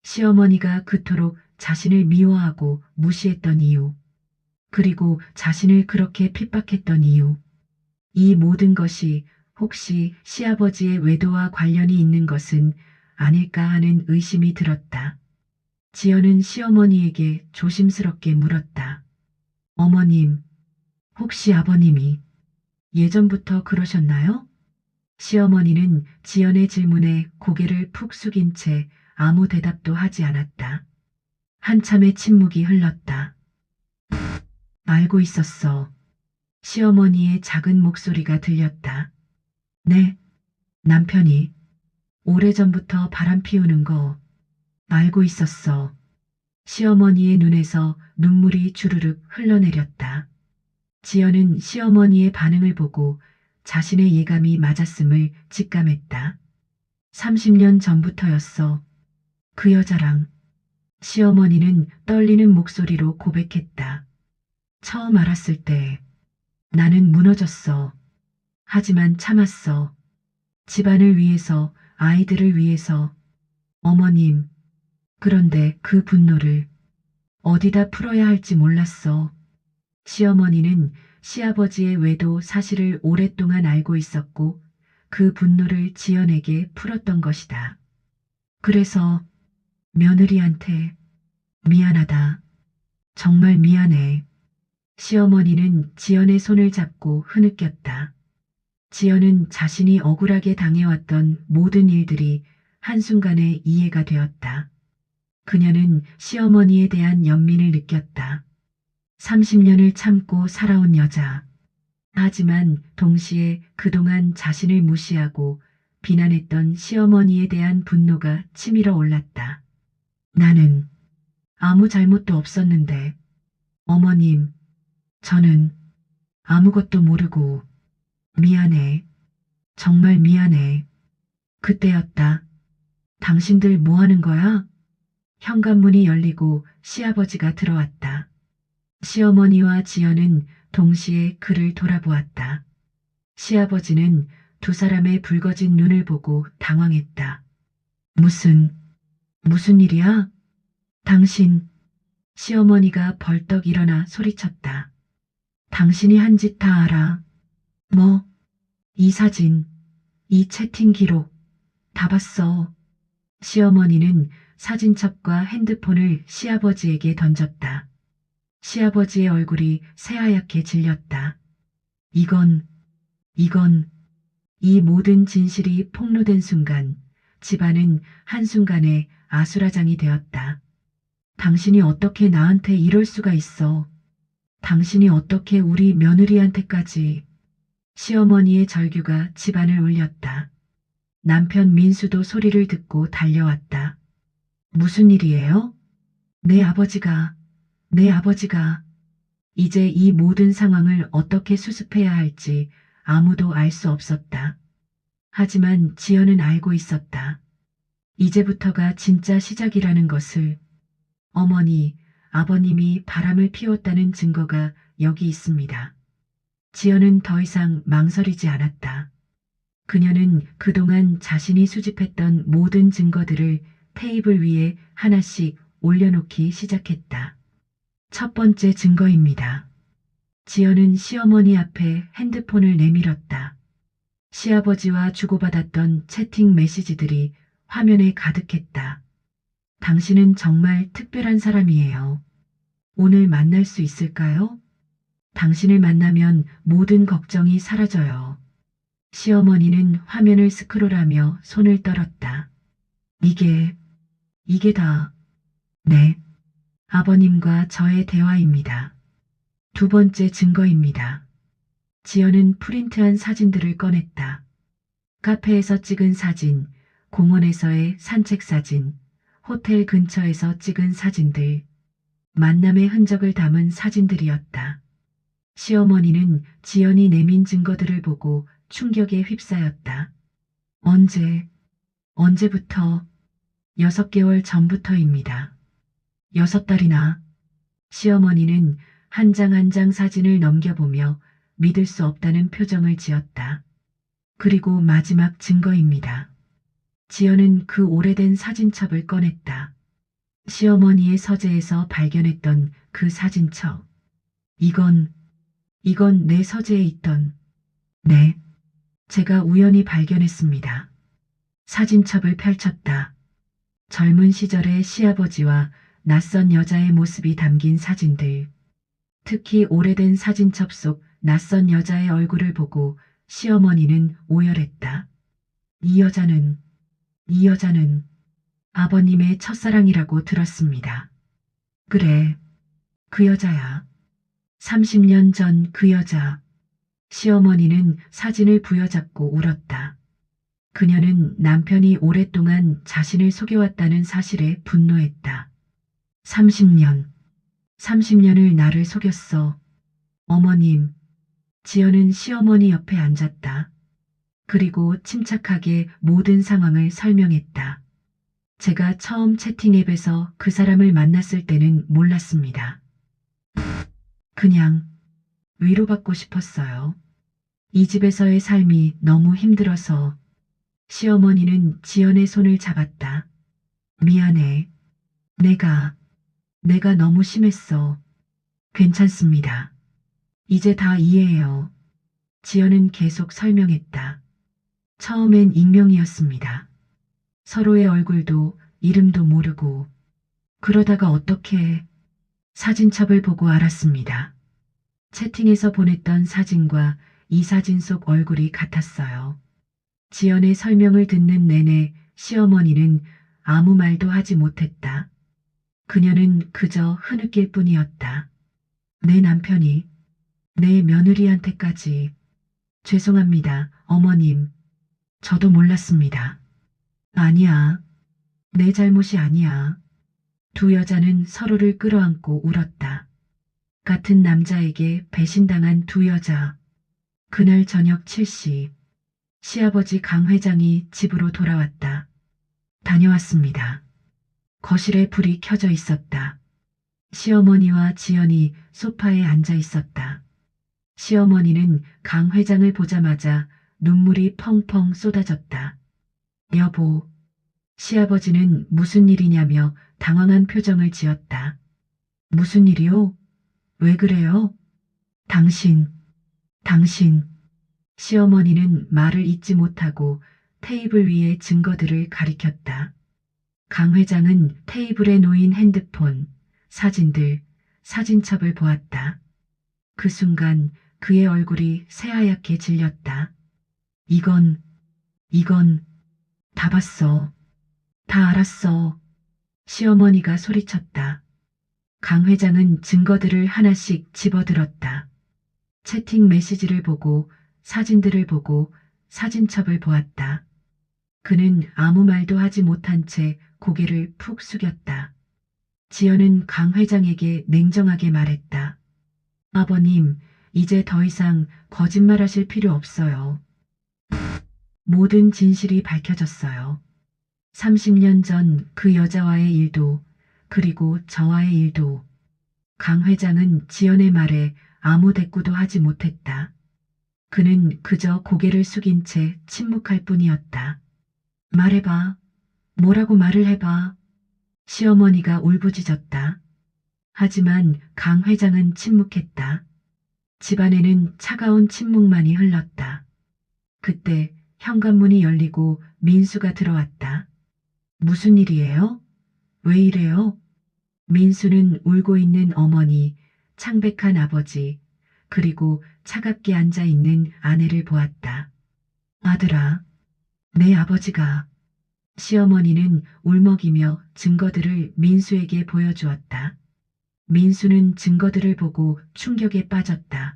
시어머니가 그토록 자신을 미워하고 무시했던 이유. 그리고 자신을 그렇게 핍박했던 이유. 이 모든 것이 혹시 시아버지의 외도와 관련이 있는 것은 아닐까 하는 의심이 들었다. 지연은 시어머니에게 조심스럽게 물었다. 어머님, 혹시 아버님이 예전부터 그러셨나요? 시어머니는 지연의 질문에 고개를 푹 숙인 채 아무 대답도 하지 않았다. 한참의 침묵이 흘렀다. 알고 있었어. 시어머니의 작은 목소리가 들렸다. 네, 남편이 오래전부터 바람 피우는 거 알고 있었어. 시어머니의 눈에서 눈물이 주르륵 흘러내렸다. 지연은 시어머니의 반응을 보고 자신의 예감이 맞았음을 직감했다. 30년 전부터였어. 그 여자랑. 시어머니는 떨리는 목소리로 고백했다. 처음 알았을 때 나는 무너졌어. 하지만 참았어. 집안을 위해서, 아이들을 위해서. 어머님. 그런데 그 분노를 어디다 풀어야 할지 몰랐어. 시어머니는 시아버지의 외도 사실을 오랫동안 알고 있었고 그 분노를 지연에게 풀었던 것이다. 그래서 며느리한테 미안하다. 정말 미안해. 시어머니는 지연의 손을 잡고 흐느꼈다. 지연은 자신이 억울하게 당해왔던 모든 일들이 한순간에 이해가 되었다. 그녀는 시어머니에 대한 연민을 느꼈다. 30년을 참고 살아온 여자. 하지만 동시에 그동안 자신을 무시하고 비난했던 시어머니에 대한 분노가 치밀어 올랐다. 나는 아무 잘못도 없었는데. 어머님, 저는 아무것도 모르고 미안해. 정말 미안해. 그때였다. 당신들 뭐 하는 거야? 현관문이 열리고 시아버지가 들어왔다. 시어머니와 지연은 동시에 그를 돌아보았다. 시아버지는 두 사람의 붉어진 눈을 보고 당황했다. 무슨 일이야? 당신. 시어머니가 벌떡 일어나 소리쳤다. 당신이 한 짓 다 알아. 뭐? 이 사진, 이 채팅 기록, 다 봤어. 시어머니는 사진첩과 핸드폰을 시아버지에게 던졌다. 시아버지의 얼굴이 새하얗게 질렸다. 이건, 이 모든 진실이 폭로된 순간 집안은 한순간에 아수라장이 되었다. 당신이 어떻게 나한테 이럴 수가 있어. 당신이 어떻게 우리 며느리한테까지. 시어머니의 절규가 집안을 울렸다. 남편 민수도 소리를 듣고 달려왔다. 무슨 일이에요? 내 아버지가, 내 아버지가. 이제 이 모든 상황을 어떻게 수습해야 할지 아무도 알 수 없었다. 하지만 지연은 알고 있었다. 이제부터가 진짜 시작이라는 것을. 어머니, 아버님이 바람을 피웠다는 증거가 여기 있습니다. 지연은 더 이상 망설이지 않았다. 그녀는 그동안 자신이 수집했던 모든 증거들을 테이블 위에 하나씩 올려놓기 시작했다. 첫 번째 증거입니다. 지연은 시어머니 앞에 핸드폰을 내밀었다. 시아버지와 주고받았던 채팅 메시지들이 화면에 가득했다. 당신은 정말 특별한 사람이에요. 오늘 만날 수 있을까요? 당신을 만나면 모든 걱정이 사라져요. 시어머니는 화면을 스크롤하며 손을 떨었다. 이게 다, 네, 아버님과 저의 대화입니다. 두 번째 증거입니다. 지연은 프린트한 사진들을 꺼냈다. 카페에서 찍은 사진, 공원에서의 산책 사진, 호텔 근처에서 찍은 사진들, 만남의 흔적을 담은 사진들이었다. 시어머니는 지연이 내민 증거들을 보고 충격에 휩싸였다. 언제부터? 6개월 전부터입니다. 6달이나. 시어머니는 한 장 한 장 사진을 넘겨보며 믿을 수 없다는 표정을 지었다. 그리고 마지막 증거입니다. 지연은 그 오래된 사진첩을 꺼냈다. 시어머니의 서재에서 발견했던 그 사진첩. 이건 내 서재에 있던, 네, 제가 우연히 발견했습니다. 사진첩을 펼쳤다. 젊은 시절의 시아버지와 낯선 여자의 모습이 담긴 사진들. 특히 오래된 사진첩 속 낯선 여자의 얼굴을 보고 시어머니는 오열했다. 이 여자는 아버님의 첫사랑이라고 들었습니다. 그래, 그 여자야. 30년 전 그 여자. 시어머니는 사진을 부여잡고 울었다. 그녀는 남편이 오랫동안 자신을 속여왔다는 사실에 분노했다. 30년을 나를 속였어. 어머님. 지연은 시어머니 옆에 앉았다. 그리고 침착하게 모든 상황을 설명했다. 제가 처음 채팅 앱에서 그 사람을 만났을 때는 몰랐습니다. 그냥 위로받고 싶었어요. 이 집에서의 삶이 너무 힘들어서. 시어머니는 지연의 손을 잡았다. 미안해. 내가 너무 심했어. 괜찮습니다. 이제 다 이해해요. 지연은 계속 설명했다. 처음엔 익명이었습니다. 서로의 얼굴도 이름도 모르고. 그러다가 어떻게 사진첩을 보고 알았습니다. 채팅에서 보냈던 사진과 이 사진 속 얼굴이 같았어요. 지연의 설명을 듣는 내내 시어머니는 아무 말도 하지 못했다. 그녀는 그저 흐느낄 뿐이었다. 내 남편이 내 며느리한테까지. 죄송합니다, 어머님. 저도 몰랐습니다. 아니야. 내 잘못이 아니야. 두 여자는 서로를 끌어안고 울었다. 같은 남자에게 배신당한 두 여자. 그날 저녁 7시. 시아버지 강 회장이 집으로 돌아왔다. 다녀왔습니다. 거실에 불이 켜져 있었다. 시어머니와 지연이 소파에 앉아 있었다. 시어머니는 강 회장을 보자마자 눈물이 펑펑 쏟아졌다. 여보. 시아버지는 무슨 일이냐며 당황한 표정을 지었다. 무슨 일이요? 왜 그래요? 당신. 시어머니는 말을 잇지 못하고 테이블 위에 증거들을 가리켰다. 강 회장은 테이블에 놓인 핸드폰, 사진들, 사진첩을 보았다. 그 순간 그의 얼굴이 새하얗게 질렸다. 이건 다 봤어. 다 알았어. 시어머니가 소리쳤다. 강 회장은 증거들을 하나씩 집어들었다. 채팅 메시지를 보고 사진들을 보고 사진첩을 보았다. 그는 아무 말도 하지 못한 채 고개를 푹 숙였다. 지연은 강 회장에게 냉정하게 말했다. 아버님, 이제 더 이상 거짓말하실 필요 없어요. 모든 진실이 밝혀졌어요. 30년 전 그 여자와의 일도, 그리고 저와의 일도. 강 회장은 지연의 말에 아무 대꾸도 하지 못했다. 그는 그저 고개를 숙인 채 침묵할 뿐이었다. 말해봐. 뭐라고 말을 해봐. 시어머니가 울부짖었다. 하지만 강 회장은 침묵했다. 집안에는 차가운 침묵만이 흘렀다. 그때 현관문이 열리고 민수가 들어왔다. 무슨 일이에요? 왜 이래요? 민수는 울고 있는 어머니, 창백한 아버지, 그리고 차갑게 앉아 있는 아내를 보았다. 아들아, 내 아버지가. 시어머니는 울먹이며 증거들을 민수에게 보여주었다. 민수는 증거들을 보고 충격에 빠졌다.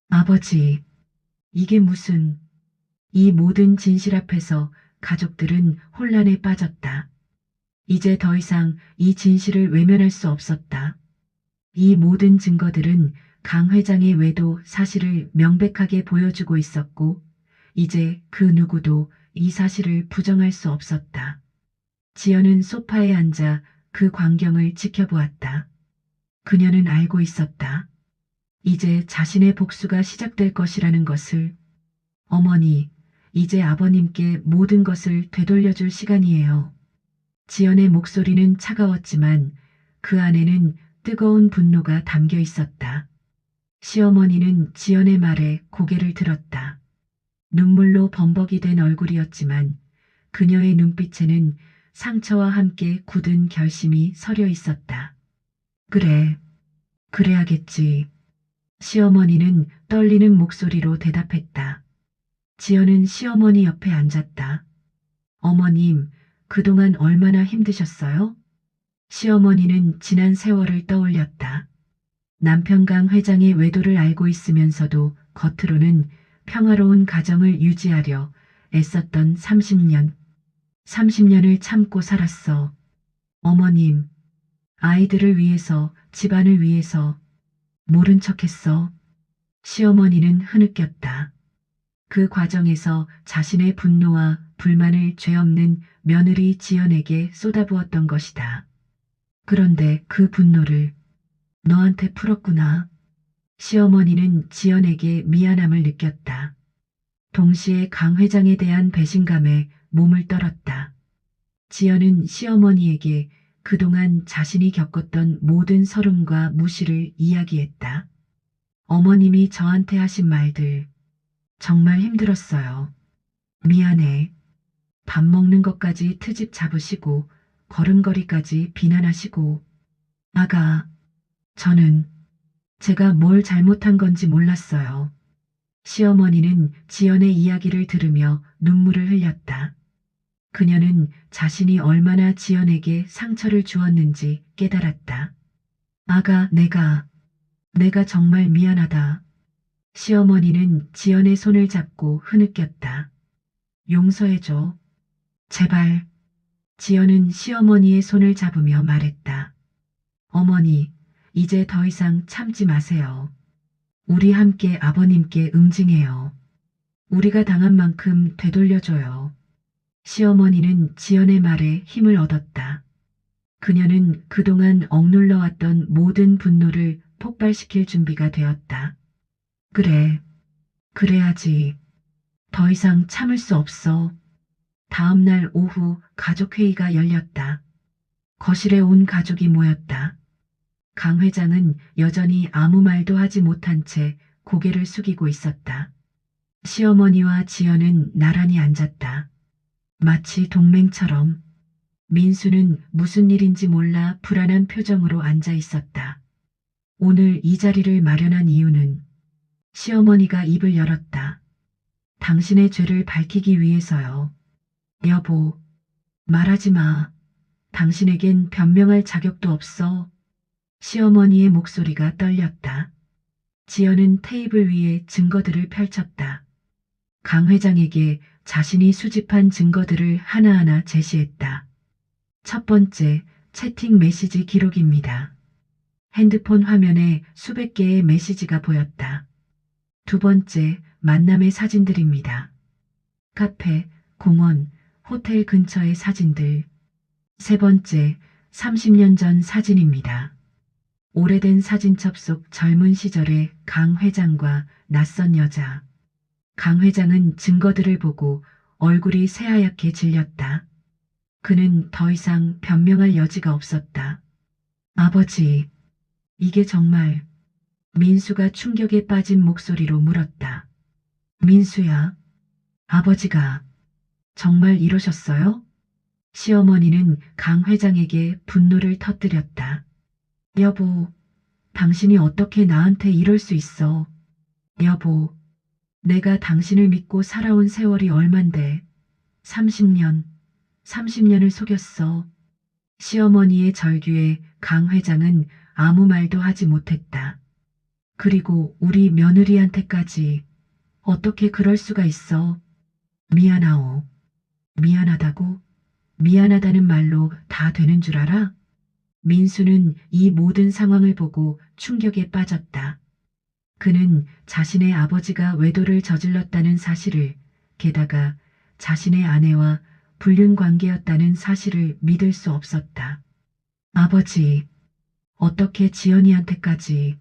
아버지, 이게 무슨... 이 모든 진실 앞에서 가족들은 혼란에 빠졌다. 이제 더 이상 이 진실을 외면할 수 없었다. 이 모든 증거들은 강 회장의 외도 사실을 명백하게 보여주고 있었고, 이제 그 누구도 이 사실을 부정할 수 없었다. 지연은 소파에 앉아 그 광경을 지켜보았다. 그녀는 알고 있었다. 이제 자신의 복수가 시작될 것이라는 것을. 어머니, 이제 아버님께 모든 것을 되돌려줄 시간이에요. 지연의 목소리는 차가웠지만 그 안에는 뜨거운 분노가 담겨 있었다. 시어머니는 지연의 말에 고개를 들었다. 눈물로 범벅이 된 얼굴이었지만 그녀의 눈빛에는 상처와 함께 굳은 결심이 서려 있었다. 그래, 그래야겠지. 시어머니는 떨리는 목소리로 대답했다. 지연은 시어머니 옆에 앉았다. 어머님, 그동안 얼마나 힘드셨어요? 시어머니는 지난 세월을 떠올렸다. 남편 강 회장의 외도를 알고 있으면서도 겉으로는 평화로운 가정을 유지하려 애썼던 30년. 30년을 참고 살았어. 어머님, 아이들을 위해서, 집안을 위해서. 모른 척했어. 시어머니는 흐느꼈다. 그 과정에서 자신의 분노와 불만을 죄 없는 며느리 지연에게 쏟아부었던 것이다. 그런데 그 분노를 너한테 풀었구나. 시어머니는 지연에게 미안함을 느꼈다. 동시에 강 회장에 대한 배신감에 몸을 떨었다. 지연은 시어머니에게 그동안 자신이 겪었던 모든 서름과 무시를 이야기했다. 어머님이 저한테 하신 말들 정말 힘들었어요. 미안해. 밥 먹는 것까지 트집 잡으시고 걸음걸이까지 비난하시고. 아가, 저는 제가 뭘 잘못한 건지 몰랐어요. 시어머니는 지연의 이야기를 들으며 눈물을 흘렸다. 그녀는 자신이 얼마나 지연에게 상처를 주었는지 깨달았다. 아가, 내가 정말 미안하다. 시어머니는 지연의 손을 잡고 흐느꼈다. 용서해줘. 제발. 지연은 시어머니의 손을 잡으며 말했다. 어머니, 이제 더 이상 참지 마세요. 우리 함께 아버님께 응징해요. 우리가 당한 만큼 되돌려줘요. 시어머니는 지연의 말에 힘을 얻었다. 그녀는 그동안 억눌러왔던 모든 분노를 폭발시킬 준비가 되었다. 그래, 그래야지. 더 이상 참을 수 없어. 다음 날 오후 가족회의가 열렸다. 거실에 온 가족이 모였다. 강 회장은 여전히 아무 말도 하지 못한 채 고개를 숙이고 있었다. 시어머니와 지연은 나란히 앉았다. 마치 동맹처럼. 민수는 무슨 일인지 몰라 불안한 표정으로 앉아 있었다. 오늘 이 자리를 마련한 이유는 시어머니가 입을 열었다. 당신의 죄를 밝히기 위해서요. 여보, 말하지 마. 당신에겐 변명할 자격도 없어. 시어머니의 목소리가 떨렸다. 지연은 테이블 위에 증거들을 펼쳤다. 강 회장에게 자신이 수집한 증거들을 하나하나 제시했다. 첫 번째, 채팅 메시지 기록입니다. 핸드폰 화면에 수백 개의 메시지가 보였다. 두 번째, 만남의 사진들입니다. 카페, 공원, 호텔 근처의 사진들. 세 번째, 30년 전 사진입니다. 오래된 사진첩 속 젊은 시절의 강 회장과 낯선 여자. 강 회장은 증거들을 보고 얼굴이 새하얗게 질렸다. 그는 더 이상 변명할 여지가 없었다. 아버지, 이게 정말... 민수가 충격에 빠진 목소리로 물었다. 민수야, 아버지가 정말 이러셨어요? 시어머니는 강 회장에게 분노를 터뜨렸다. 여보, 당신이 어떻게 나한테 이럴 수 있어? 여보, 내가 당신을 믿고 살아온 세월이 얼만데 30년을 속였어. 시어머니의 절규에 강 회장은 아무 말도 하지 못했다. 그리고 우리 며느리한테까지 어떻게 그럴 수가 있어? 미안하오. 미안하다고? 미안하다는 말로 다 되는 줄 알아? 민수는 이 모든 상황을 보고 충격에 빠졌다. 그는 자신의 아버지가 외도를 저질렀다는 사실을, 게다가 자신의 아내와 불륜 관계였다는 사실을 믿을 수 없었다. 아버지, 어떻게 지연이한테까지...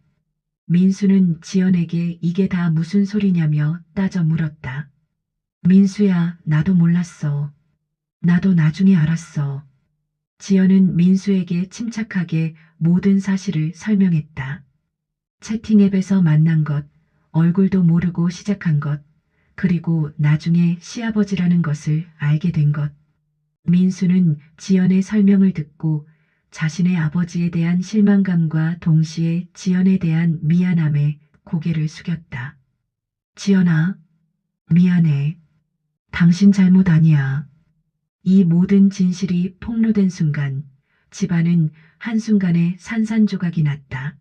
민수는 지연에게 이게 다 무슨 소리냐며 따져 물었다. 민수야, 나도 몰랐어. 나도 나중에 알았어. 지연은 민수에게 침착하게 모든 사실을 설명했다. 채팅앱에서 만난 것, 얼굴도 모르고 시작한 것, 그리고 나중에 시아버지라는 것을 알게 된 것. 민수는 지연의 설명을 듣고 자신의 아버지에 대한 실망감과 동시에 지연에 대한 미안함에 고개를 숙였다. 지연아, 미안해. 당신 잘못 아니야. 이 모든 진실이 폭로된 순간 집안은 한순간에 산산조각이 났다.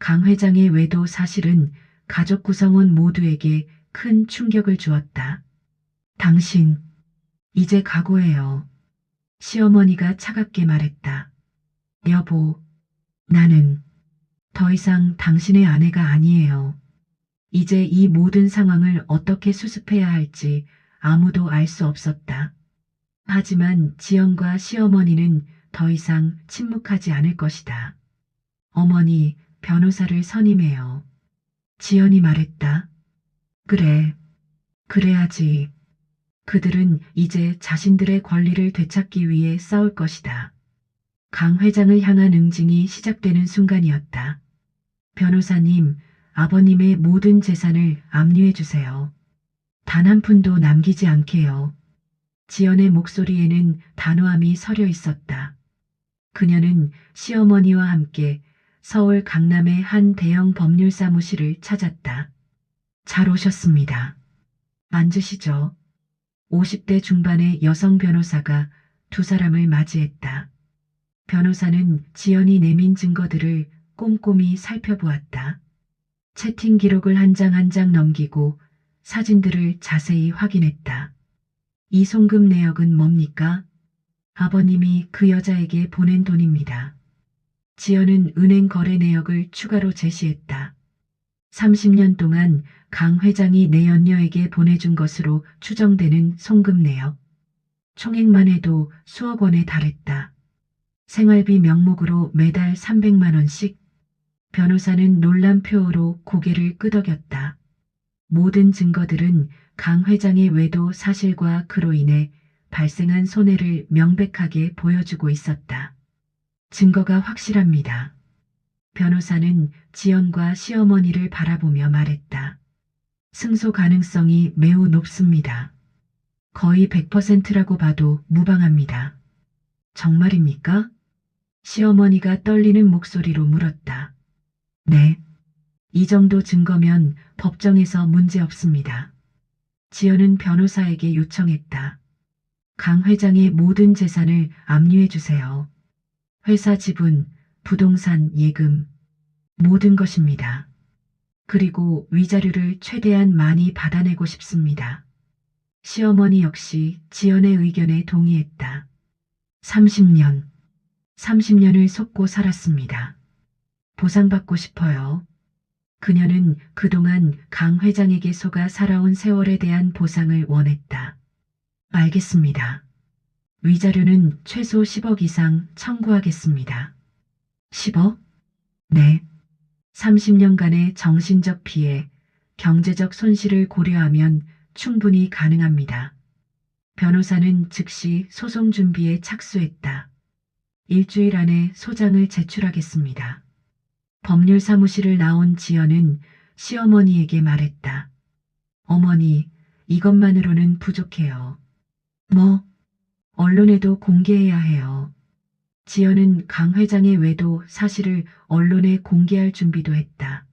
강 회장의 외도 사실은 가족 구성원 모두에게 큰 충격을 주었다. 당신, 이제 각오해요. 시어머니가 차갑게 말했다. 여보, 나는 더 이상 당신의 아내가 아니에요. 이제 이 모든 상황을 어떻게 수습해야 할지 아무도 알 수 없었다. 하지만 지연과 시어머니는 더 이상 침묵하지 않을 것이다. 어머니, 변호사를 선임해요. 지연이 말했다. 그래, 그래야지. 그들은 이제 자신들의 권리를 되찾기 위해 싸울 것이다. 강 회장을 향한 응징이 시작되는 순간이었다. 변호사님, 아버님의 모든 재산을 압류해 주세요. 단 한 푼도 남기지 않게요. 지연의 목소리에는 단호함이 서려 있었다. 그녀는 시어머니와 함께 서울 강남의 한 대형 법률 사무실을 찾았다. 잘 오셨습니다. 앉으시죠. 50대 중반의 여성 변호사가 두 사람을 맞이했다. 변호사는 지연이 내민 증거들을 꼼꼼히 살펴보았다. 채팅 기록을 한 장 한 장 넘기고 사진들을 자세히 확인했다. 이 송금 내역은 뭡니까? 아버님이 그 여자에게 보낸 돈입니다. 지연은 은행 거래 내역을 추가로 제시했다. 30년 동안 강 회장이 내 연녀에게 보내준 것으로 추정되는 송금 내역. 총액만 해도 수억 원에 달했다. 생활비 명목으로 매달 300만 원씩. 변호사는 놀란 표호로 고개를 끄덕였다. 모든 증거들은 강 회장의 외도 사실과 그로 인해 발생한 손해를 명백하게 보여주고 있었다. 증거가 확실합니다. 변호사는 지연과 시어머니를 바라보며 말했다. 승소 가능성이 매우 높습니다. 거의 100%라고 봐도 무방합니다. 정말입니까? 시어머니가 떨리는 목소리로 물었다. 네. 이 정도 증거면 법정에서 문제 없습니다. 지연은 변호사에게 요청했다. 강 회장의 모든 재산을 압류해 주세요. 회사 지분, 부동산, 예금, 모든 것입니다. 그리고 위자료를 최대한 많이 받아내고 싶습니다. 시어머니 역시 지연의 의견에 동의했다. 30년. 30년을 속고 살았습니다. 보상받고 싶어요. 그녀는 그동안 강 회장에게 속아 살아온 세월에 대한 보상을 원했다. 알겠습니다. 위자료는 최소 10억 이상 청구하겠습니다. 10억? 네. 30년간의 정신적 피해, 경제적 손실을 고려하면 충분히 가능합니다. 변호사는 즉시 소송 준비에 착수했다. 일주일 안에 소장을 제출하겠습니다. 법률 사무실을 나온 지연은 시어머니에게 말했다. 어머니, 이것만으로는 부족해요. 뭐? 언론에도 공개해야 해요. 지연은 강 회장의 외도 사실을 언론에 공개할 준비도 했다.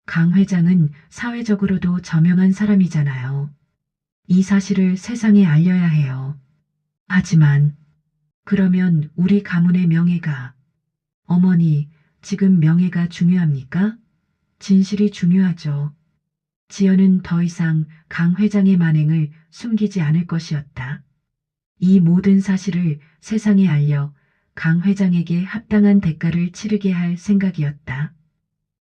강 회장은 사회적으로도 저명한 사람이잖아요. 이 사실을 세상에 알려야 해요. 하지만 그러면 우리 가문의 명예가 어머니, 지금 명예가 중요합니까? 진실이 중요하죠. 지연은 더 이상 강 회장의 만행을 숨기지 않을 것이었다. 이 모든 사실을 세상에 알려 강 회장에게 합당한 대가를 치르게 할 생각이었다.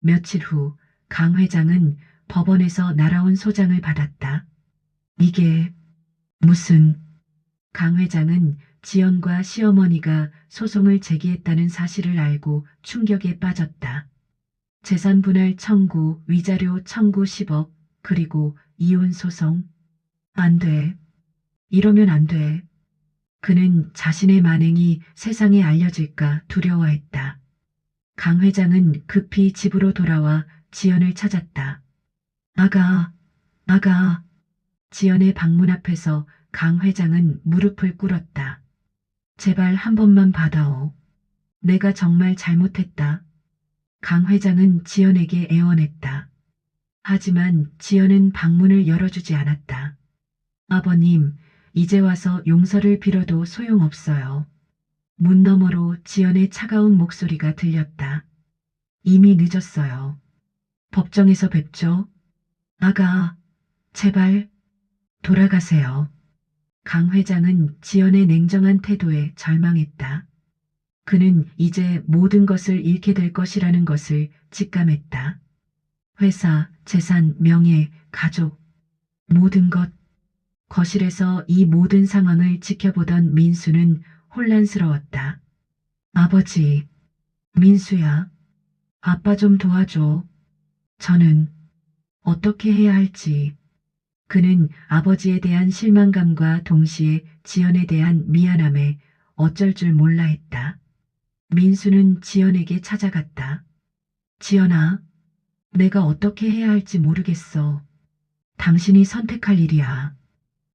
며칠 후 강 회장은 법원에서 날아온 소장을 받았다. 이게 무슨... 강 회장은 지연과 시어머니가 소송을 제기했다는 사실을 알고 충격에 빠졌다. 재산 분할 청구, 위자료 청구 10억, 그리고 이혼 소송. 안 돼. 이러면 안 돼. 그는 자신의 만행이 세상에 알려질까 두려워했다. 강 회장은 급히 집으로 돌아와 지연을 찾았다. 아가, 아가. 지연의 방문 앞에서 강 회장은 무릎을 꿇었다. 제발 한 번만 받아오. 내가 정말 잘못했다. 강 회장은 지연에게 애원했다. 하지만 지연은 방문을 열어주지 않았다. 아버님, 이제 와서 용서를 빌어도 소용없어요. 문 너머로 지연의 차가운 목소리가 들렸다. 이미 늦었어요. 법정에서 뵙죠. 아가, 제발 돌아가세요. 강 회장은 지연의 냉정한 태도에 절망했다. 그는 이제 모든 것을 잃게 될 것이라는 것을 직감했다. 회사, 재산, 명예, 가족, 모든 것. 거실에서 이 모든 상황을 지켜보던 민수는 혼란스러웠다. 아버지, 민수야, 아빠 좀 도와줘. 저는 어떻게 해야 할지. 그는 아버지에 대한 실망감과 동시에 지연에 대한 미안함에 어쩔 줄 몰라 했다. 민수는 지연에게 찾아갔다. 지연아, 내가 어떻게 해야 할지 모르겠어. 당신이 선택할 일이야.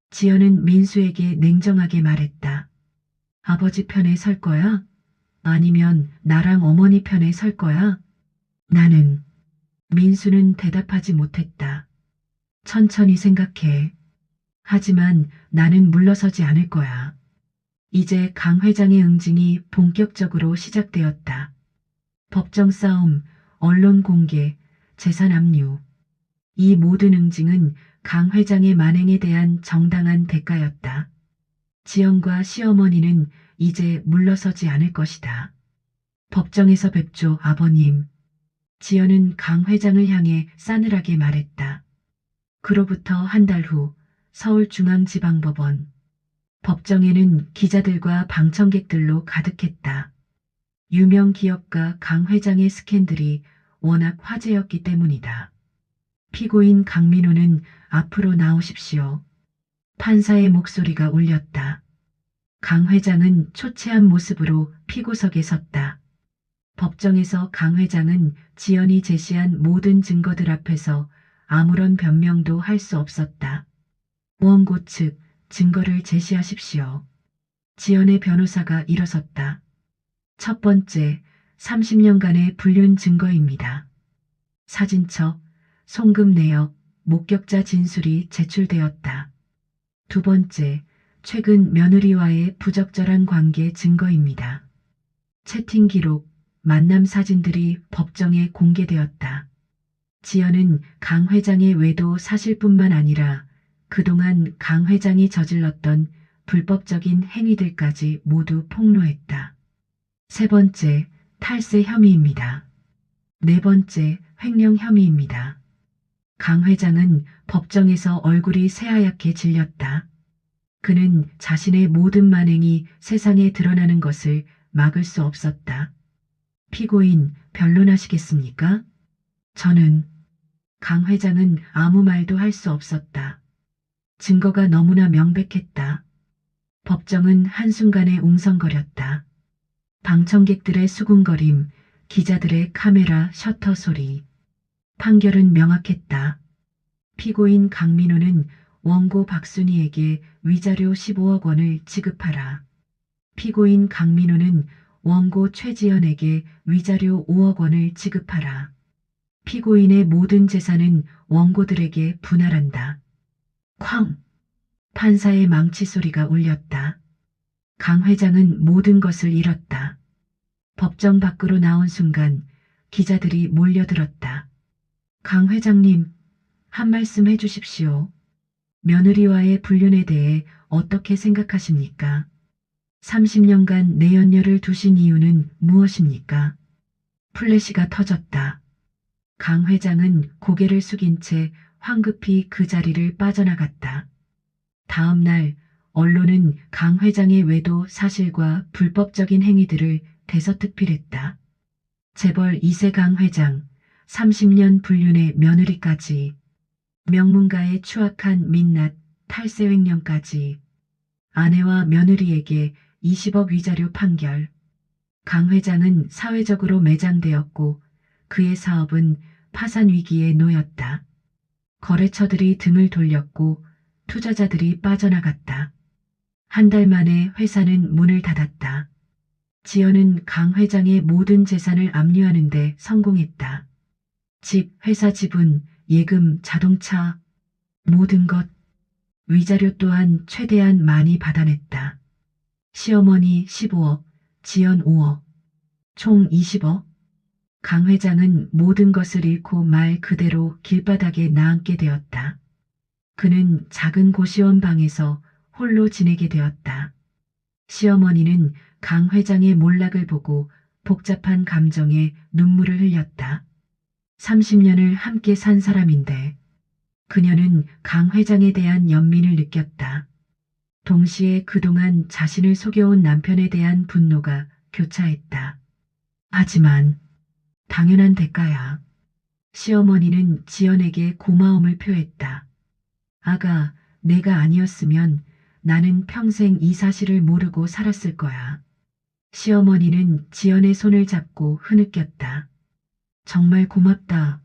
지연은 민수에게 냉정하게 말했다. 아버지 편에 설 거야? 아니면 나랑 어머니 편에 설 거야? 나는... 민수는 대답하지 못했다. 천천히 생각해. 하지만 나는 물러서지 않을 거야. 이제 강 회장의 응징이 본격적으로 시작되었다. 법정 싸움, 언론 공개, 재산 압류. 이 모든 응징은 강 회장의 만행에 대한 정당한 대가였다. 지연과 시어머니는 이제 물러서지 않을 것이다. 법정에서 뵙죠, 아버님. 지연은 강 회장을 향해 싸늘하게 말했다. 그로부터 한 달 후 서울중앙지방법원. 법정에는 기자들과 방청객들로 가득했다. 유명 기업가 강 회장의 스캔들이 워낙 화제였기 때문이다. 피고인 강민호는 앞으로 나오십시오. 판사의 목소리가 울렸다. 강 회장은 초췌한 모습으로 피고석에 섰다. 법정에서 강 회장은 지연이 제시한 모든 증거들 앞에서 아무런 변명도 할 수 없었다. 원고 측 증거를 제시하십시오. 지연의 변호사가 일어섰다. 첫 번째, 30년간의 불륜 증거입니다. 사진첩, 송금 내역, 목격자 진술이 제출되었다. 두 번째, 최근 며느리와의 부적절한 관계 증거입니다. 채팅 기록, 만남 사진들이 법정에 공개되었다. 지연은 강 회장의 외도 사실뿐만 아니라 그동안 강 회장이 저질렀던 불법적인 행위들까지 모두 폭로했다. 세 번째, 탈세 혐의입니다. 네 번째, 횡령 혐의입니다. 강 회장은 법정에서 얼굴이 새하얗게 질렸다. 그는 자신의 모든 만행이 세상에 드러나는 것을 막을 수 없었다. 피고인, 변론하시겠습니까? 저는 강 회장은 아무 말도 할 수 없었다. 증거가 너무나 명백했다. 법정은 한순간에 웅성거렸다. 방청객들의 수군거림, 기자들의 카메라 셔터 소리. 판결은 명확했다. 피고인 강민호는 원고 박순희에게 위자료 15억 원을 지급하라. 피고인 강민호는 원고 최지연에게 위자료 5억 원을 지급하라. 피고인의 모든 재산은 원고들에게 분할한다. 쾅! 판사의 망치 소리가 울렸다. 강 회장은 모든 것을 잃었다. 법정 밖으로 나온 순간 기자들이 몰려들었다. 강 회장님, 한 말씀 해주십시오. 며느리와의 불륜에 대해 어떻게 생각하십니까? 30년간 내연녀를 두신 이유는 무엇입니까? 플래시가 터졌다. 강 회장은 고개를 숙인 채 황급히 그 자리를 빠져나갔다. 다음 날 언론은 강 회장의 외도 사실과 불법적인 행위들을 대서특필했다. 재벌 2세 강 회장, 30년 불륜의 며느리까지, 명문가의 추악한 민낯, 탈세 횡령까지, 아내와 며느리에게 20억 위자료 판결. 강 회장은 사회적으로 매장되었고 그의 사업은 파산 위기에 놓였다. 거래처들이 등을 돌렸고 투자자들이 빠져나갔다. 한 달 만에 회사는 문을 닫았다. 지연은 강 회장의 모든 재산을 압류하는 데 성공했다. 집, 회사 지분, 예금, 자동차, 모든 것. 위자료 또한 최대한 많이 받아냈다. 시어머니 15억, 지연 5억, 총 20억. 강 회장은 모든 것을 잃고 말 그대로 길바닥에 나앉게 되었다. 그는 작은 고시원 방에서 홀로 지내게 되었다. 시어머니는 강 회장의 몰락을 보고 복잡한 감정에 눈물을 흘렸다. 30년을 함께 산 사람인데 그녀는 강 회장에 대한 연민을 느꼈다. 동시에 그동안 자신을 속여온 남편에 대한 분노가 교차했다. 하지만 당연한 대가야. 시어머니는 지연에게 고마움을 표했다. 아가, 내가 아니었으면 나는 평생 이 사실을 모르고 살았을 거야. 시어머니는 지연의 손을 잡고 흐느꼈다. 정말 고맙다.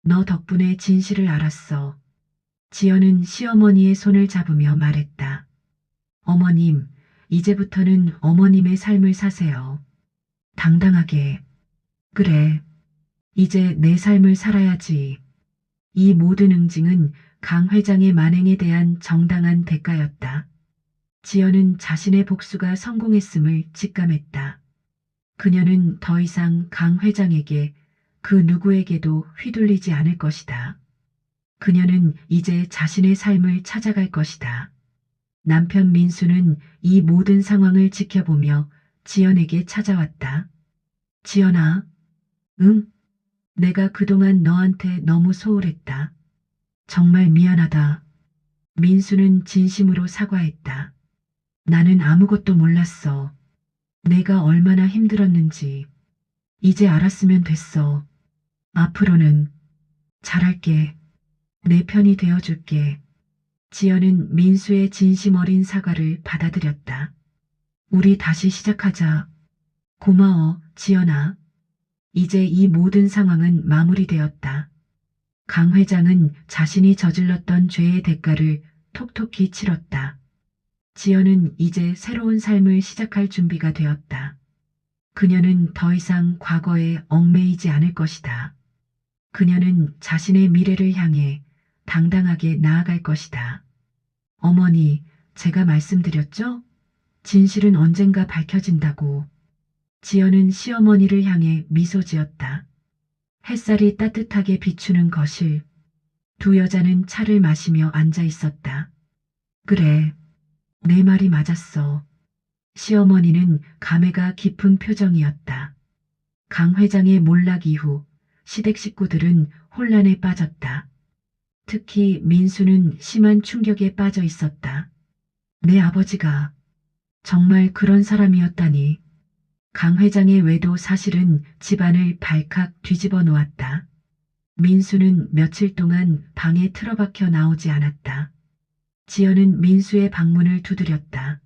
너 덕분에 진실을 알았어. 지연은 시어머니의 손을 잡으며 말했다. 어머님, 이제부터는 어머님의 삶을 사세요. 당당하게. 그래. 이제 내 삶을 살아야지. 이 모든 응징은 강 회장의 만행에 대한 정당한 대가였다. 지연은 자신의 복수가 성공했음을 직감했다. 그녀는 더 이상 강 회장에게 그 누구에게도 휘둘리지 않을 것이다. 그녀는 이제 자신의 삶을 찾아갈 것이다. 남편 민수는 이 모든 상황을 지켜보며 지연에게 찾아왔다. 지연아, 응? 내가 그동안 너한테 너무 소홀했다. 정말 미안하다. 민수는 진심으로 사과했다. 나는 아무것도 몰랐어. 내가 얼마나 힘들었는지. 이제 알았으면 됐어. 앞으로는 잘할게. 내 편이 되어줄게. 지연은 민수의 진심 어린 사과를 받아들였다. 우리 다시 시작하자. 고마워, 지연아. 이제 이 모든 상황은 마무리되었다. 강 회장은 자신이 저질렀던 죄의 대가를 톡톡히 치렀다. 지연은 이제 새로운 삶을 시작할 준비가 되었다. 그녀는 더 이상 과거에 얽매이지 않을 것이다. 그녀는 자신의 미래를 향해 당당하게 나아갈 것이다. 어머니, 제가 말씀드렸죠? 진실은 언젠가 밝혀진다고. 지연은 시어머니를 향해 미소 지었다. 햇살이 따뜻하게 비추는 거실. 두 여자는 차를 마시며 앉아 있었다. 그래, 내 말이 맞았어. 시어머니는 감회가 깊은 표정이었다. 강 회장의 몰락 이후 시댁 식구들은 혼란에 빠졌다. 특히 민수는 심한 충격에 빠져 있었다. 내 아버지가 정말 그런 사람이었다니. 강 회장의 외도 사실은 집안을 발칵 뒤집어 놓았다. 민수는 며칠 동안 방에 틀어박혀 나오지 않았다. 지연은 민수의 방문을 두드렸다.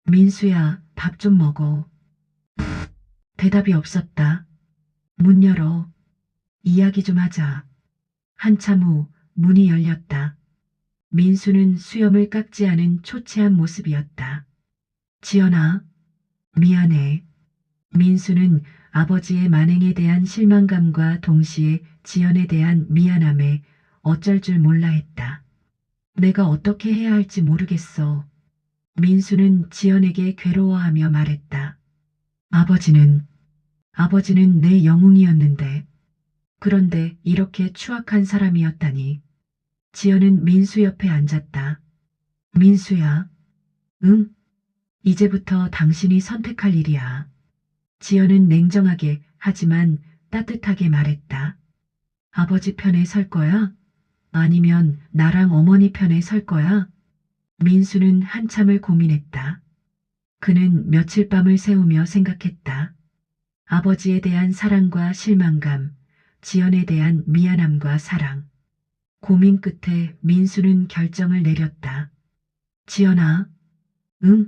민수야, 밥 좀 먹어. 대답이 없었다. 문 열어. 이야기 좀 하자. 한참 후 문이 열렸다. 민수는 수염을 깎지 않은 초췌한 모습이었다. 지연아, 미안해. 민수는 아버지의 만행에 대한 실망감과 동시에 지연에 대한 미안함에 어쩔 줄 몰라 했다. 내가 어떻게 해야 할지 모르겠어. 민수는 지연에게 괴로워하며 말했다. 아버지는 내 영웅이었는데. 그런데 이렇게 추악한 사람이었다니. 지연은 민수 옆에 앉았다. 민수야. 응? 이제부터 당신이 선택할 일이야. 지연은 냉정하게 하지만 따뜻하게 말했다. 아버지 편에 설 거야? 아니면 나랑 어머니 편에 설 거야? 민수는 한참을 고민했다. 그는 며칠 밤을 새우며 생각했다. 아버지에 대한 사랑과 실망감, 지연에 대한 미안함과 사랑. 고민 끝에 민수는 결정을 내렸다. 지연아, 응?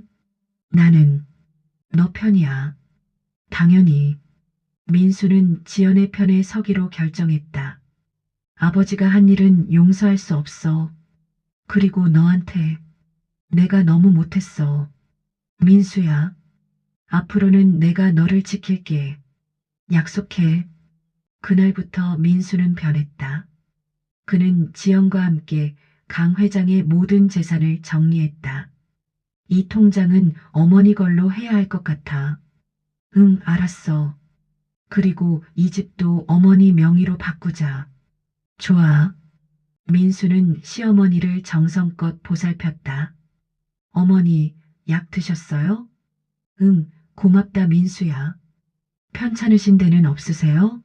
나는 너 편이야. 당연히. 민수는 지연의 편에 서기로 결정했다. 아버지가 한 일은 용서할 수 없어. 그리고 너한테 내가 너무 못했어. 민수야, 앞으로는 내가 너를 지킬게. 약속해. 그날부터 민수는 변했다. 그는 지연과 함께 강 회장의 모든 재산을 정리했다. 이 통장은 어머니 걸로 해야 할 것 같아. 응, 알았어. 그리고 이 집도 어머니 명의로 바꾸자. 좋아. 민수는 시어머니를 정성껏 보살폈다. 어머니, 약 드셨어요? 응, 고맙다 민수야. 편찮으신 데는 없으세요?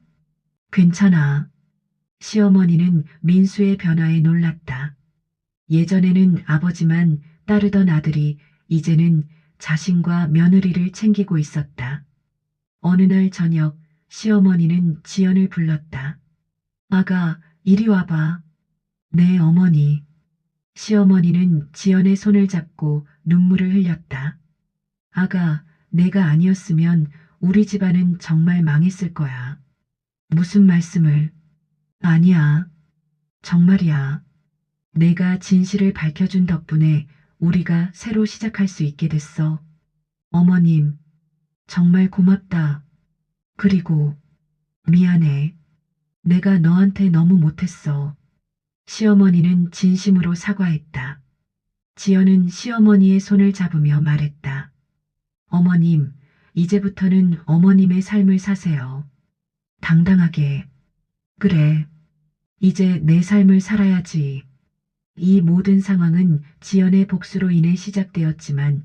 괜찮아. 시어머니는 민수의 변화에 놀랐다. 예전에는 아버지만 따르던 아들이 이제는 자신과 며느리를 챙기고 있었다. 어느 날 저녁 시어머니는 지연을 불렀다. 아가, 이리 와봐. 네, 어머니. 시어머니는 지연의 손을 잡고 눈물을 흘렸다. 아가, 내가 아니었으면 우리 집안은 정말 망했을 거야. 무슨 말씀을? 아니야. 정말이야. 내가 진실을 밝혀준 덕분에 우리가 새로 시작할 수 있게 됐어. 어머님, 정말 고맙다. 그리고 미안해. 내가 너한테 너무 못했어. 시어머니는 진심으로 사과했다. 지연은 시어머니의 손을 잡으며 말했다. 어머님, 이제부터는 어머님의 삶을 사세요. 당당하게. 그래. 이제 내 삶을 살아야지. 이 모든 상황은 지연의 복수로 인해 시작되었지만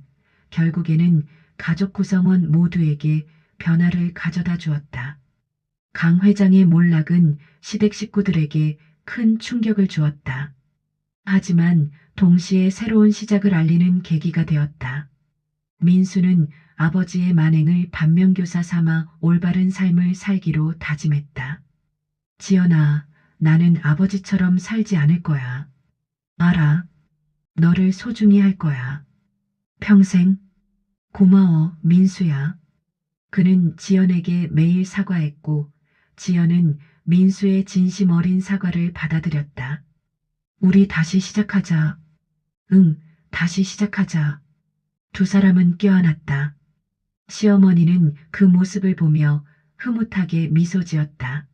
결국에는 가족 구성원 모두에게 변화를 가져다 주었다. 강 회장의 몰락은 시댁 식구들에게 큰 충격을 주었다. 하지만 동시에 새로운 시작을 알리는 계기가 되었다. 민수는 아버지의 만행을 반면교사 삼아 올바른 삶을 살기로 다짐했다. 지연아, 나는 아버지처럼 살지 않을 거야. 알아. 너를 소중히 할 거야. 평생. 고마워, 민수야. 그는 지연에게 매일 사과했고 지연은 민수의 진심 어린 사과를 받아들였다. 우리 다시 시작하자. 응, 다시 시작하자. 두 사람은 껴안았다. 시어머니는 그 모습을 보며 흐뭇하게 미소 지었다.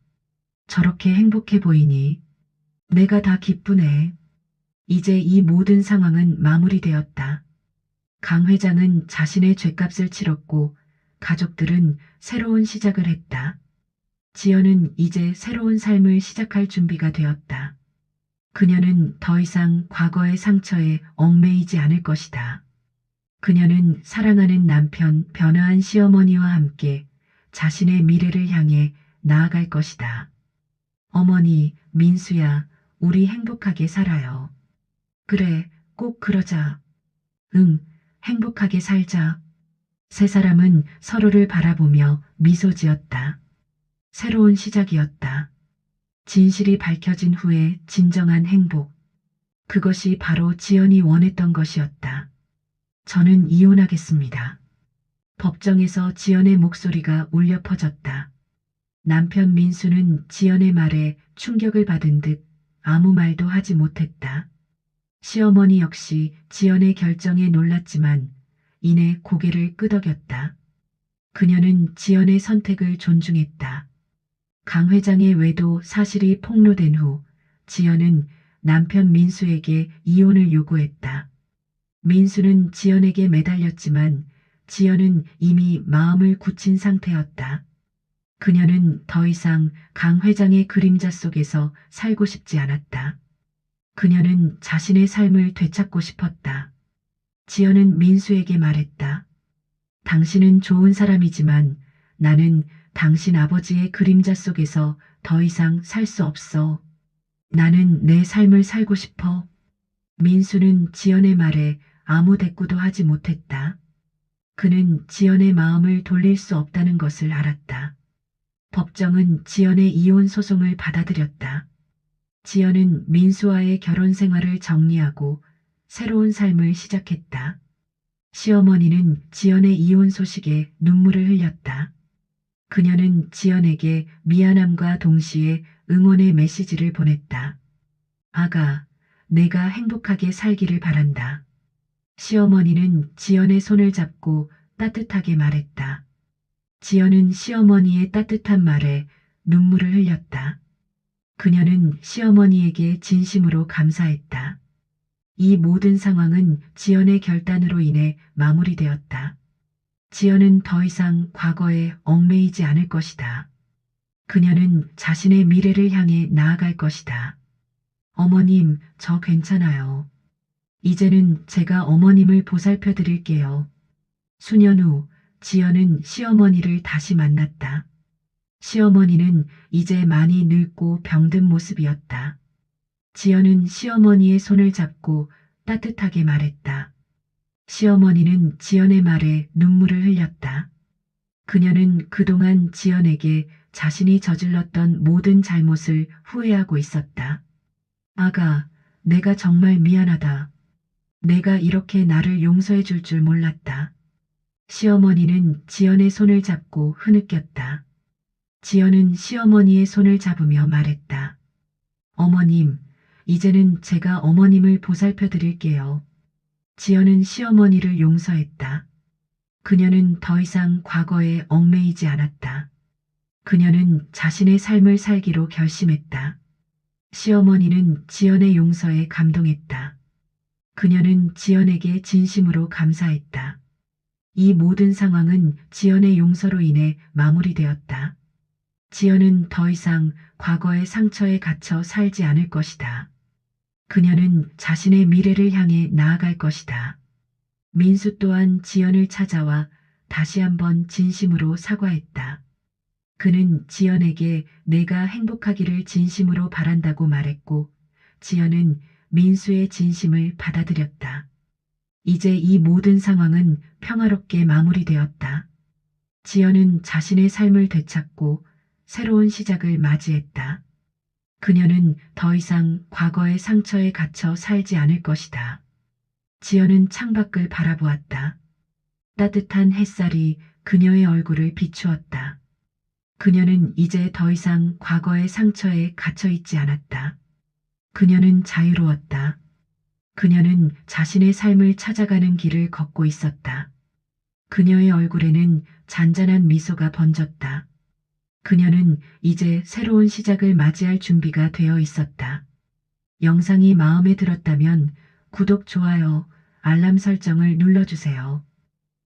저렇게 행복해 보이니 내가 다 기쁘네. 이제 이 모든 상황은 마무리되었다. 강 회장은 자신의 죗값을 치렀고 가족들은 새로운 시작을 했다. 지연은 이제 새로운 삶을 시작할 준비가 되었다. 그녀는 더 이상 과거의 상처에 얽매이지 않을 것이다. 그녀는 사랑하는 남편, 변화한 시어머니와 함께 자신의 미래를 향해 나아갈 것이다. 어머니, 민수야, 우리 행복하게 살아요. 그래, 꼭 그러자. 응, 행복하게 살자. 세 사람은 서로를 바라보며 미소 지었다. 새로운 시작이었다. 진실이 밝혀진 후에 진정한 행복. 그것이 바로 지연이 원했던 것이었다. 저는 이혼하겠습니다. 법정에서 지연의 목소리가 울려 퍼졌다. 남편 민수는 지연의 말에 충격을 받은 듯 아무 말도 하지 못했다. 시어머니 역시 지연의 결정에 놀랐지만 이내 고개를 끄덕였다. 그녀는 지연의 선택을 존중했다. 강 회장의 외도 사실이 폭로된 후 지연은 남편 민수에게 이혼을 요구했다. 민수는 지연에게 매달렸지만 지연은 이미 마음을 굳힌 상태였다. 그녀는 더 이상 강 회장의 그림자 속에서 살고 싶지 않았다. 그녀는 자신의 삶을 되찾고 싶었다. 지연은 민수에게 말했다. 당신은 좋은 사람이지만 나는 당신 아버지의 그림자 속에서 더 이상 살 수 없어. 나는 내 삶을 살고 싶어. 민수는 지연의 말에 아무 대꾸도 하지 못했다. 그는 지연의 마음을 돌릴 수 없다는 것을 알았다. 법정은 지연의 이혼 소송을 받아들였다. 지연은 민수와의 결혼 생활을 정리하고 새로운 삶을 시작했다. 시어머니는 지연의 이혼 소식에 눈물을 흘렸다. 그녀는 지연에게 미안함과 동시에 응원의 메시지를 보냈다. 아가, 내가 행복하게 살기를 바란다. 시어머니는 지연의 손을 잡고 따뜻하게 말했다. 지연은 시어머니의 따뜻한 말에 눈물을 흘렸다. 그녀는 시어머니에게 진심으로 감사했다. 이 모든 상황은 지연의 결단으로 인해 마무리되었다. 지연은 더 이상 과거에 얽매이지 않을 것이다. 그녀는 자신의 미래를 향해 나아갈 것이다. 어머님, 저 괜찮아요. 이제는 제가 어머님을 보살펴 드릴게요. 수년 후 지연은 시어머니를 다시 만났다. 시어머니는 이제 많이 늙고 병든 모습이었다. 지연은 시어머니의 손을 잡고 따뜻하게 말했다. 시어머니는 지연의 말에 눈물을 흘렸다. 그녀는 그동안 지연에게 자신이 저질렀던 모든 잘못을 후회하고 있었다. 아가, 내가 정말 미안하다. 내가 이렇게 나를 용서해 줄 줄 몰랐다. 시어머니는 지연의 손을 잡고 흐느꼈다. 지연은 시어머니의 손을 잡으며 말했다. 어머님, 이제는 제가 어머님을 보살펴 드릴게요. 지연은 시어머니를 용서했다. 그녀는 더 이상 과거에 얽매이지 않았다. 그녀는 자신의 삶을 살기로 결심했다. 시어머니는 지연의 용서에 감동했다. 그녀는 지연에게 진심으로 감사했다. 이 모든 상황은 지연의 용서로 인해 마무리되었다. 지연은 더 이상 과거의 상처에 갇혀 살지 않을 것이다. 그녀는 자신의 미래를 향해 나아갈 것이다. 민수 또한 지연을 찾아와 다시 한번 진심으로 사과했다. 그는 지연에게 내가 행복하기를 진심으로 바란다고 말했고, 지연은 민수의 진심을 받아들였다. 이제 이 모든 상황은 평화롭게 마무리되었다. 지연은 자신의 삶을 되찾고 새로운 시작을 맞이했다. 그녀는 더 이상 과거의 상처에 갇혀 살지 않을 것이다. 지연은 창밖을 바라보았다. 따뜻한 햇살이 그녀의 얼굴을 비추었다. 그녀는 이제 더 이상 과거의 상처에 갇혀 있지 않았다. 그녀는 자유로웠다. 그녀는 자신의 삶을 찾아가는 길을 걷고 있었다. 그녀의 얼굴에는 잔잔한 미소가 번졌다. 그녀는 이제 새로운 시작을 맞이할 준비가 되어 있었다. 영상이 마음에 들었다면 구독, 좋아요, 알람 설정을 눌러주세요.